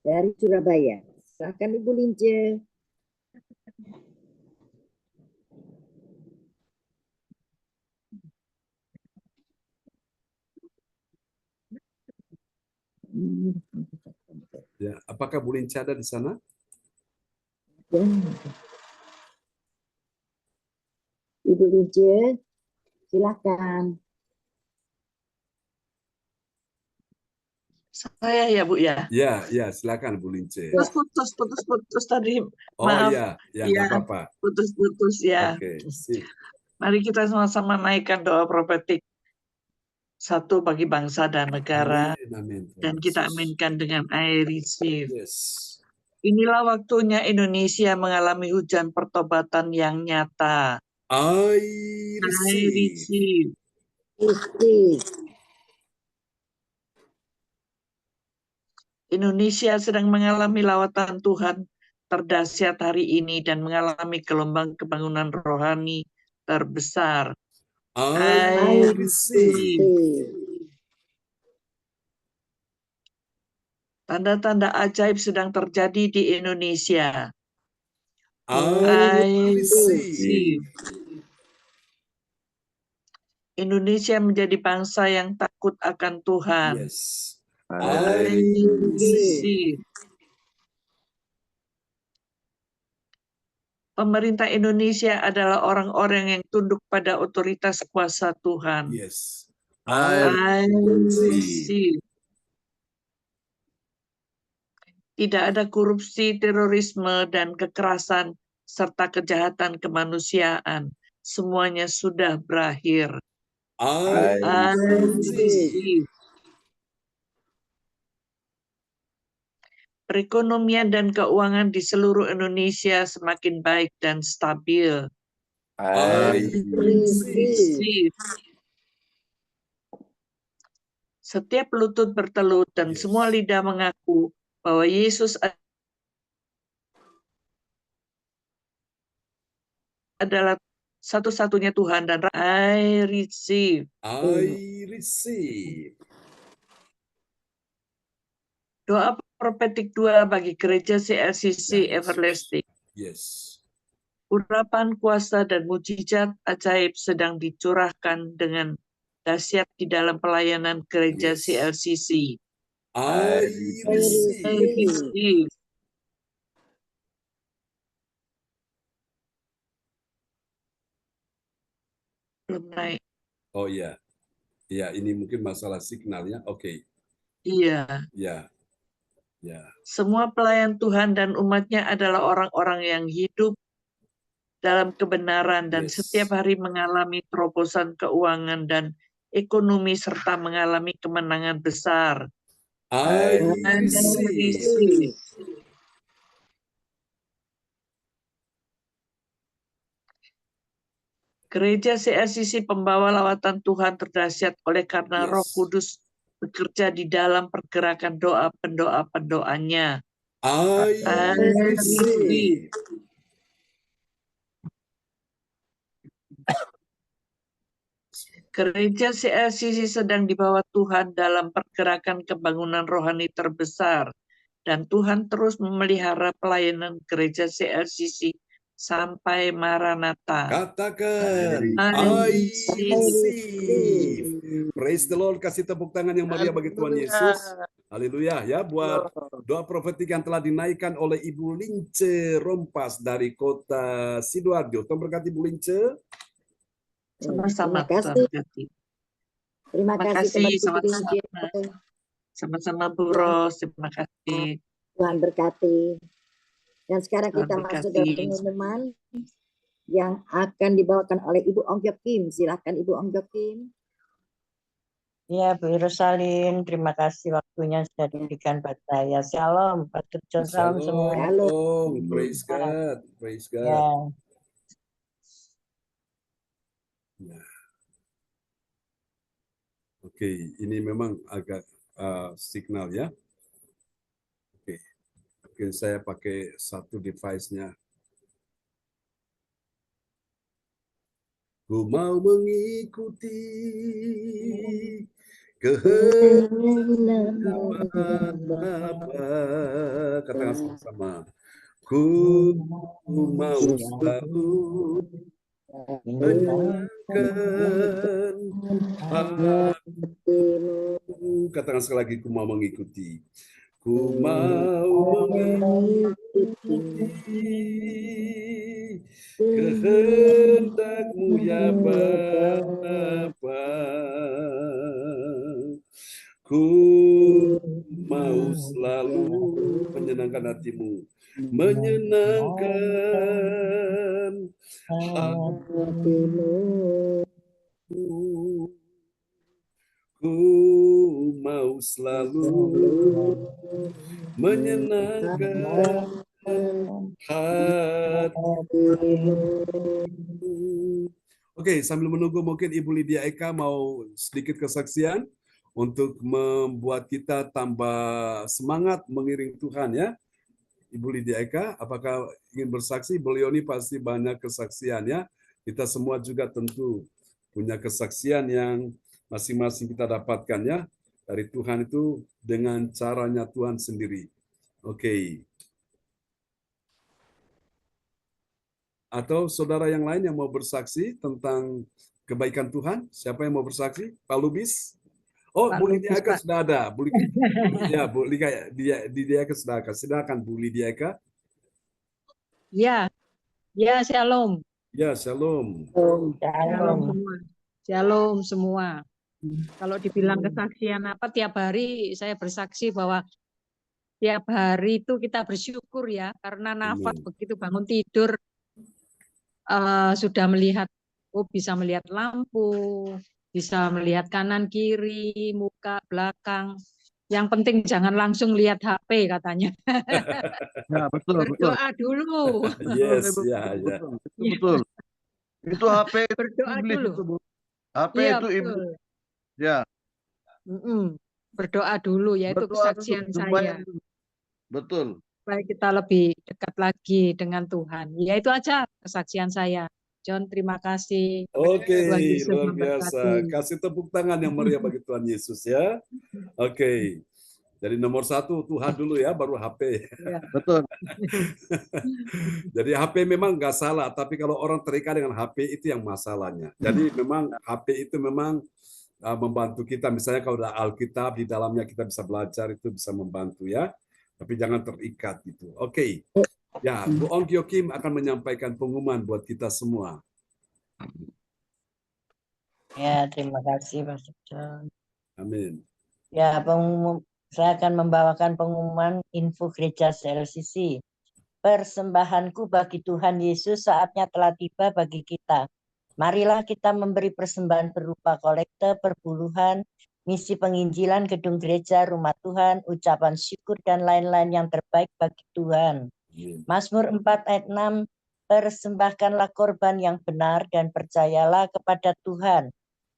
dari Surabaya. Silakan Ibu Lince. Ya, apakah Bu Lince ada di sana? Ibu Lince, silakan. Saya ya Bu ya. Ya, silakan Bu Lince. Putus tadi. Oh Maaf. iya, nggak apa-apa. Putus ya. Oke, sip. Mari kita sama-sama naikkan doa profetik. Satu bagi bangsa dan negara. Amin. Dan kita aminkan dengan I receive. Yes. Inilah waktunya Indonesia mengalami hujan pertobatan yang nyata. I receive. Indonesia sedang mengalami lawatan Tuhan terdahsyat hari ini dan mengalami gelombang kebangunan rohani terbesar. I receive. Tanda-tanda ajaib sedang terjadi di Indonesia. I receive. Indonesia menjadi bangsa yang takut akan Tuhan. Yes. I receive. Pemerintah Indonesia adalah orang-orang yang tunduk pada otoritas kuasa Tuhan. Yes. I receive. Tidak ada korupsi, terorisme, dan kekerasan, serta kejahatan kemanusiaan. Semuanya sudah berakhir. I receive. Perekonomian dan keuangan di seluruh Indonesia semakin baik dan stabil. I receive. Setiap lutut bertelut dan semua lidah mengaku bahwa Yesus adalah satu-satunya Tuhan dan I receive. I receive. Doa profetik 2 bagi gereja CLCC Everlasting. Yes. Urapan kuasa dan mujizat ajaib sedang dicurahkan dengan dahsyat di dalam pelayanan gereja Yes. CLCC. I I receive. receive. Belum naik. Oh iya. Ya, ini mungkin masalah signalnya. Oke. Iya. Ya. Ya. Semua pelayan Tuhan dan umatnya adalah orang-orang yang hidup dalam kebenaran dan Yes. setiap hari mengalami terobosan keuangan dan ekonomi serta mengalami kemenangan besar. I I receive. receive. Gereja CLCC pembawa lawatan Tuhan terdahsyat oleh karena Roh Yes. Kudus bekerja di dalam pergerakan doa pendoanya. I receive. Gereja CLCC sedang dibawa Tuhan dalam pergerakan kebangunan rohani terbesar. Dan Tuhan terus memelihara pelayanan gereja CLCC sampai Maranatha. Katakan, I I receive. Praise the Lord. Kasih tepuk tangan yang meriah bagi Tuhan Yesus. Haleluya. Ya, buat doa profetik yang telah dinaikkan oleh Ibu Lince Rompas dari kota Sidoarjo. Tuhan berkati Ibu Lince. Sama-sama. Terima kasih. Terima kasih teman-teman. Sama-sama. Sama-sama Bu Ros. Terima kasih. Tuhan berkati. Dan sekarang Tuhan kita masuk berkati. dalam pengumuman yang akan dibawakan oleh Ibu Ongkyok Kim. Silakan Ibu Ongkyok Kim. Ya, Bu Yerusalem, terima kasih waktunya sudah diberikan buat saya. Shalom, Pastor John, salam semua. Shalom. Praise God. Praise God. Ya, Ya. Oke, ini memang agak signal ya. Oke. Oke, saya pakai satu device-nya. Ku mau mengikuti kehendak Bapa. Katakan sama-sama. Ku mau selalu menyenangkan hatimu. Katakan sekali lagi, ku mau mengikuti. Ku mau mengikuti kehendak-Mu ya Bapa. Ku mau selalu menyenangkan hatimu, menyenangkan hatimu. Ku mau selalu menyenangkan hatimu. Oke, sambil menunggu mungkin Ibu Lydia Eka mau sedikit kesaksian untuk membuat kita tambah semangat mengiring Tuhan ya. Ibu Lydia Eka, apakah ingin bersaksi? Beliau ini pasti banyak kesaksian ya. Kita semua juga tentu punya kesaksian yang masing-masing kita dapatkan ya. Dari Tuhan itu dengan caranya Tuhan sendiri. Oke. Atau saudara yang lain yang mau bersaksi tentang kebaikan Tuhan? Siapa yang mau bersaksi? Pak Lubis? Oh, Pak Bu Lydia Lubis, Eka Pak. sudah ada. Ya, Bu Lydia Eka sudah ada. Silakan Bu Lydia Eka. Ya, ya, shalom. Ya, shalom. Shalom shalom. semua. Shalom semua. Kalau dibilang kesaksian apa, tiap hari saya bersaksi bahwa tiap hari itu kita bersyukur ya, karena nafas Amin. begitu bangun tidur sudah melihat, bisa melihat lampu, bisa melihat kanan kiri, muka belakang. Yang penting jangan langsung lihat HP katanya. Ya, betul, betul. Berdoa dulu. Yes, ya, ya. Betul. Itu HP itu Berdoa iblis dulu. itu, Bu. HP Iya, itu iblis. betul. Ya. Berdoa dulu, yaitu Berdoa kesaksian dulu, saya. betul. Supaya kita lebih dekat lagi dengan Tuhan. Ya itu aja kesaksian saya. John, terima kasih. Oke, Tuhan Yesus luar memberkati. biasa. Kasih tepuk tangan yang meriah bagi Tuhan Yesus ya. Oke. Jadi nomor satu Tuhan dulu ya, baru HP. Betul. Jadi HP memang nggak salah, tapi kalau orang terikat dengan HP itu yang masalahnya. Jadi memang HP itu memang membantu kita. Misalnya kalau ada Alkitab di dalamnya kita bisa belajar, itu bisa membantu ya. Tapi jangan terikat gitu. Oke. Ya, Bu Ong Kyo Kim akan menyampaikan pengumuman buat kita semua. Ya, terima kasih Pastor John. Amin. Ya, saya akan membawakan pengumuman info gereja CLCC. Persembahanku bagi Tuhan Yesus saatnya telah tiba bagi kita. Marilah kita memberi persembahan berupa kolekte, perpuluhan, misi penginjilan, gedung gereja, rumah Tuhan, ucapan syukur, dan lain-lain yang terbaik bagi Tuhan. Mazmur 4 ayat 6, persembahkanlah korban yang benar dan percayalah kepada Tuhan.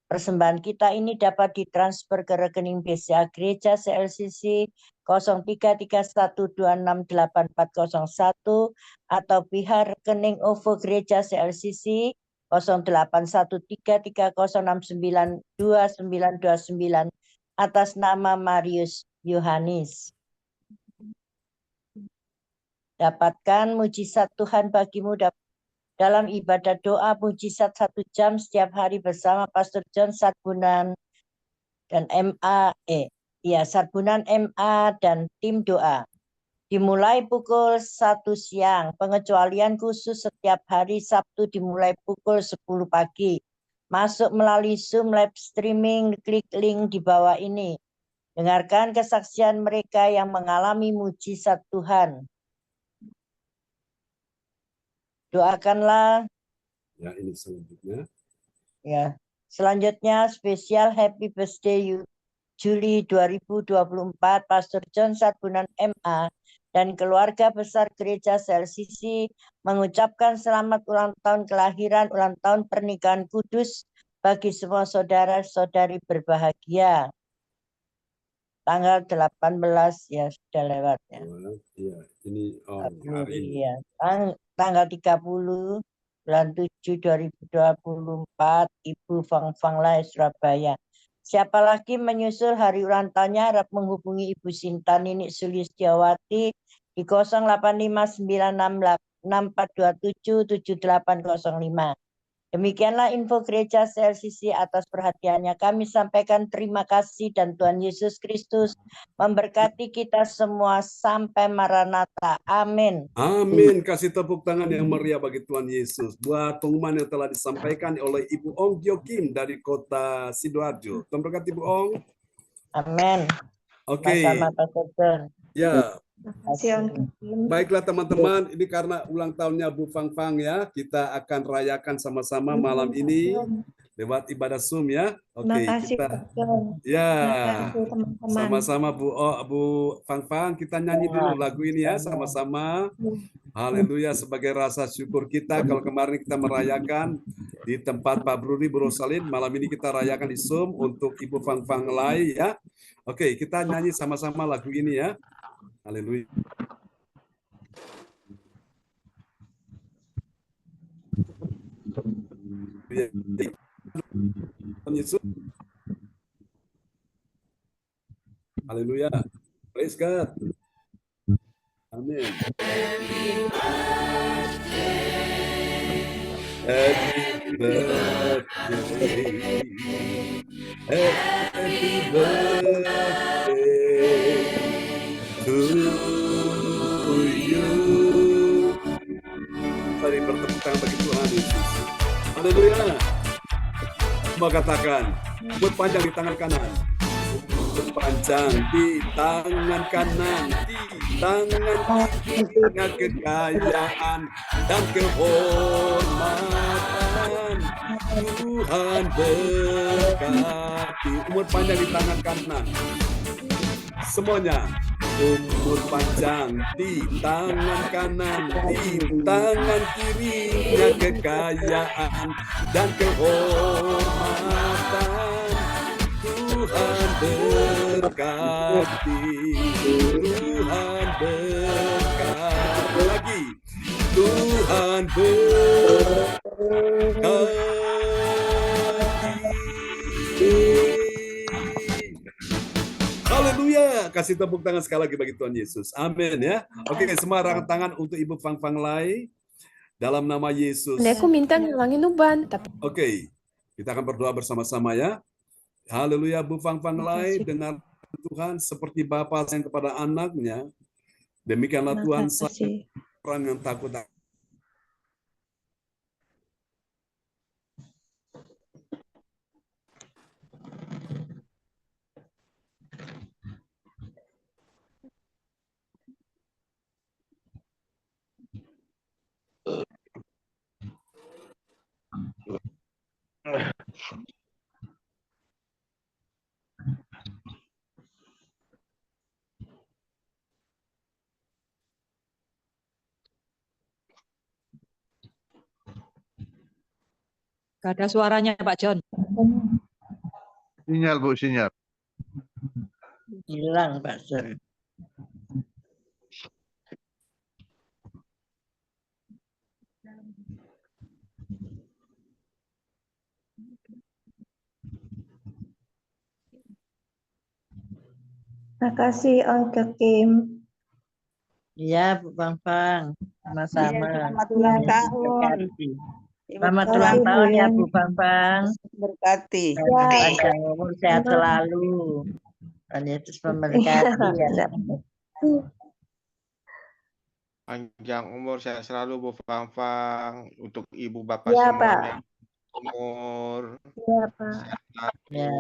Persembahan kita ini dapat ditransfer ke rekening BCA Gereja CLCC 0331268401 atau pihak rekening OVO Gereja CLCC 081330692929 atas nama Marius Yohanis. Dapatkan mujizat Tuhan bagimu dalam ibadah doa mujizat 1 jam setiap hari bersama Pastor John Sarbunan dan Sarbunan MA dan tim doa. Dimulai pukul 1 siang, pengecualian khusus setiap hari Sabtu dimulai pukul 10 pagi. Masuk melalui Zoom live streaming, klik link di bawah ini. Dengarkan kesaksian mereka yang mengalami mujizat Tuhan. Doakanlah. Ya, ini selanjutnya. Ya, selanjutnya spesial Happy Birthday Juli 2024 Pastor John Sarbunan MA dan keluarga besar Gereja CLCC mengucapkan selamat ulang tahun kelahiran, ulang tahun pernikahan kudus bagi semua saudara-saudari berbahagia. Tanggal 18 ya sudah lewat ya. Iya, ini hari ini. Ya. Tanggal 30 bulan 7 2024 Ibu Fang Fang Lai Surabaya. Siapa lagi menyusul hari ulang tahunnya harap menghubungi Ibu Sinta Ninik Sulistiawati di 08596642777805. Demikianlah info gereja CLCC atas perhatiannya. Kami sampaikan terima kasih dan Tuhan Yesus Kristus memberkati kita semua sampai Maranatha. Amin. Amin. Kasih tepuk tangan yang meriah bagi Tuhan Yesus. Buat pengumuman yang telah disampaikan oleh Ibu Ong Kyo Kim dari kota Sidoarjo. Tuhan berkati Ibu Ong. Amin. Oke. Sama-sama Pastor John. Ya. Baiklah teman-teman, ini karena ulang tahunnya Bu Fang Fang ya, kita akan rayakan sama-sama malam ini lewat ibadah Zoom ya. Oke, kita ya sama-sama Bu Fang Fang, kita nyanyi dulu lagu ini ya sama-sama. Haleluya, sebagai rasa syukur kita. Kalau kemarin kita merayakan di tempat Pak Bruni Rosalin, malam ini kita rayakan di Zoom untuk Ibu Fang Fang Lai ya. Oke, kita nyanyi sama-sama lagu ini ya. Haleluya. Yesus. Haleluya. Praise God. Amin. Happy birthday. Happy birthday to you. Mari bertepuk tangan bagi Tuhan Yesus. Haleluya. Semua katakan, umur panjang di tangan kanan. Umur panjang di tangan kanan. Di tangan kiri kekayaan dan kehormatan. Tuhan berkati. Umur panjang di tangan kanan. Semuanya. Umur panjang di tangan kanan, di tangan kirinya kekayaan dan kehormatan. Tuhan berkati, Tuhan berkati lagi. Tuhan berkati. Haleluya. Haleluya. Kasih tepuk tangan sekali lagi bagi Tuhan Yesus. Amin ya. Oke, semua angkat tangan untuk Ibu Fang Fang Lai dalam nama Yesus. Aku minta ngilangin uban, tapi Oke, kita akan berdoa bersama-sama ya. Haleluya, Bu Fang Fang Lai, dengar Tuhan seperti Bapa sayang kepada anaknya. Demikianlah Tuhan sayang orang yang takut. Gak ada suaranya Pak John. Sinyal, Bu, sinyal. Hilang, Pak John. makasih Onkel Kim. Iya, Bu Fang Fang. Sama-sama. Selamat ulang tahun. Selamat ulang tahun ya, Bu Fang Fang. Berkati. Panjang umur, sehat selalu. Tuhan Yesus memberkati ya. Panjang umur, sehat selalu Bu Fang Fang. Untuk Ibu Bapak Iya, semuanya. Umur. Iya, Pak. Sehat. Ya.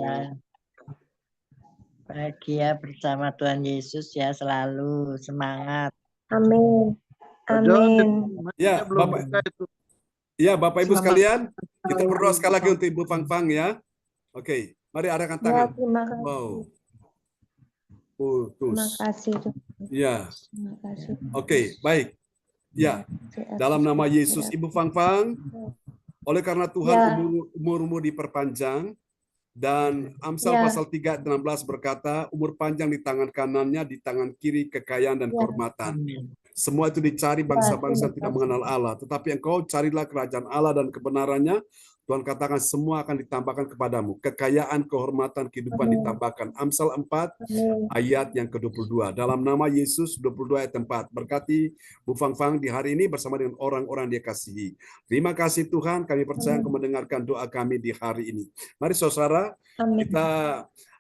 Bahagia bersama Tuhan Yesus ya, selalu semangat. Amin. Pak John, Amin. Ya, belum Bapak. buka itu. Ya, Bapak Ibu Selamat sekalian, kita berdoa sekali lagi untuk Ibu Fang Fang ya. Oke, mari arahkan Ya, tangan. terima kasih. Wow. Terima Putus. kasih. Ya, Terima kasih. oke, baik. Ya, dalam nama Yesus, Ibu Fang Fang, oleh karena Tuhan Ya. umurmu diperpanjang, dan Amsal Ya. pasal 3:16 berkata, umur panjang di tangan kanannya, di tangan kiri kekayaan dan Ya. kehormatan. Semua itu dicari bangsa-bangsa yang tidak mengenal Allah. Tetapi engkau carilah kerajaan Allah dan kebenarannya. Tuhan katakan semua akan ditambahkan kepadamu. Kekayaan, kehormatan, kehidupan Amin. ditambahkan. Amsal 4 Amin. ayat yang ke-22. Dalam nama Yesus 22 ayat 4. Berkati Bu Fang Fang di hari ini bersama dengan orang-orang dia kasihi. Terima kasih Tuhan, kami percaya Engkau mendengarkan doa kami di hari ini. Mari saudara, Amin. kita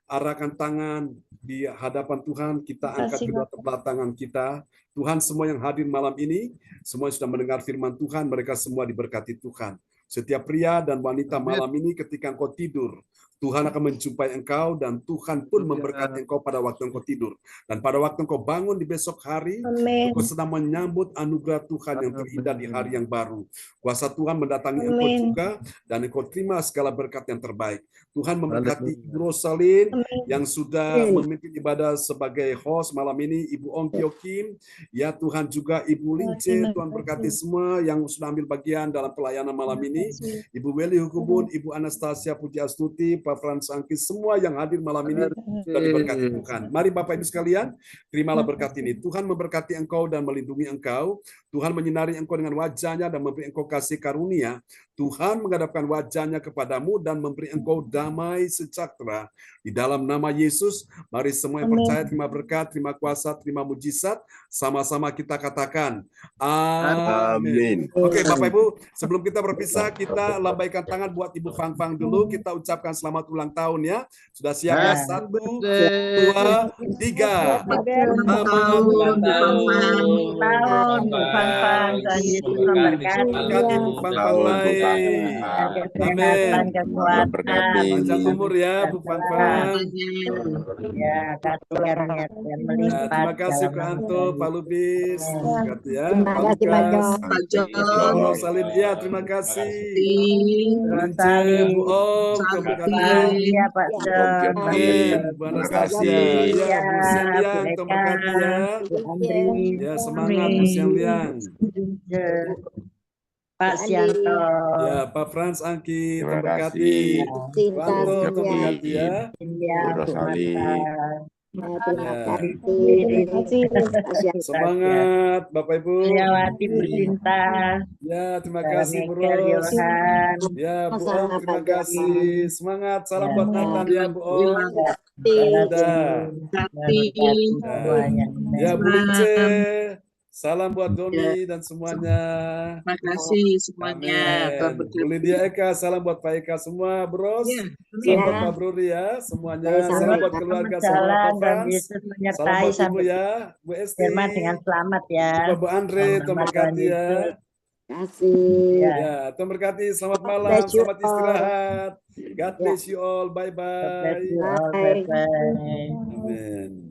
arahkan tangan di hadapan Tuhan, kita angkat Kasih, kedua Bapak. telapak tangan kita. Tuhan, semua yang hadir malam ini, semua yang sudah mendengar firman Tuhan, mereka semua diberkati Tuhan. Setiap pria dan wanita malam ini ketika engkau tidur, Tuhan akan menjumpai engkau dan Tuhan pun memberkati engkau pada waktu engkau tidur. Dan pada waktu engkau bangun di besok hari, Amin. engkau sedang menyambut anugerah Tuhan yang terindah di hari yang baru. Kuasa Tuhan mendatangi engkau Amin. juga dan engkau terima segala berkat yang terbaik. Tuhan memberkati Ibu Rosalin yang sudah memimpin ibadah sebagai host malam ini, Ibu Ong Kyo Kim, ya Tuhan juga Ibu Lince, Tuhan berkati semua yang sudah ambil bagian dalam pelayanan malam ini, Ibu Weli Hukubun, Ibu Anastasia Pujiastuti, Pak Frans Angki, semua yang hadir malam ini sudah diberkati Tuhan. Mari Bapak Ibu sekalian, terimalah berkat ini. Tuhan memberkati engkau dan melindungi engkau. Tuhan menyinari engkau dengan wajahnya dan memberi engkau kasih karunia. Tuhan menghadapkan wajahnya kepadamu dan memberi engkau damai sejahtera. Di dalam nama Yesus, mari semua yang percaya terima berkat, terima kuasa, terima mujizat. Sama-sama kita katakan, amin. Oke Bapak Ibu, sebelum kita berpisah, kita lambaikan tangan buat Ibu Fang Fang dulu. Kita ucapkan selamat ulang tahun ya. Sudah siap ya? 1, 2, 3. Selamat ulang tahun. Bu Fang Fang, Tuhan Yesus memberkati. Berkati Bu Fang Fang lain. Amin. Panjang umur ya Bu Fang Fang. Ya, kasih karunia Tuhan melimpah. Terima kasih Kak Anto, Pak Lubis. Terima kasih ya. Terima Pak kasih, Pak Lukas. John. Ibu Rosalin, ya terima kasih. Lince, Bu Om, terima kasih. Ya, Pak John. Bu Anastasia, ya Bu Seliang, terima kasih ya. Ya semangat Bu Seliang. Pak Sianto. Ya Pak Frans Angki, terima kasih. Pak Anto, terima kasih ya. Ya, Bu Marta. Terima Ya. kasih. Semangat Bapak Ibu. Liawati Bu Sinta, Ya, terima Saudara kasih Bu Michael, Ros. Yohan, Ya, Bu Om, Sama-sama, terima Pak Johan. kasih. Semangat, salam Ya, buat Pak. Nathan ya Bu Om. Saudara Sudah. Siti, berkati Ya. semuanya. Ya, Bu Salam. Lince. Salam buat Ya, Doni dan semuanya. terima kasih semuanya. Tuhan Amin. Bu Lydia berkati. Eka, salam buat Pak Eka semua, Bros. Ya, Salam Ya. buat Pak Bruri ya, semuanya. Sama-sama. Salam buat keluarga semua, Salam Pak dan Frans. Yesus Salam menyertai buat Ibu sampai ya, Bu Esti. firman dengan selamat ya. Juga Bu Andre, Dalam Tuhan nama Tuhan berkati ya. Yesus. Terima kasih. Ya. Ya, Tuhan berkati. Selamat God malam, bless you selamat all. istirahat. God Ya. bless you all. God bless Bye-bye. you all. Bye. Bye-bye. Amin.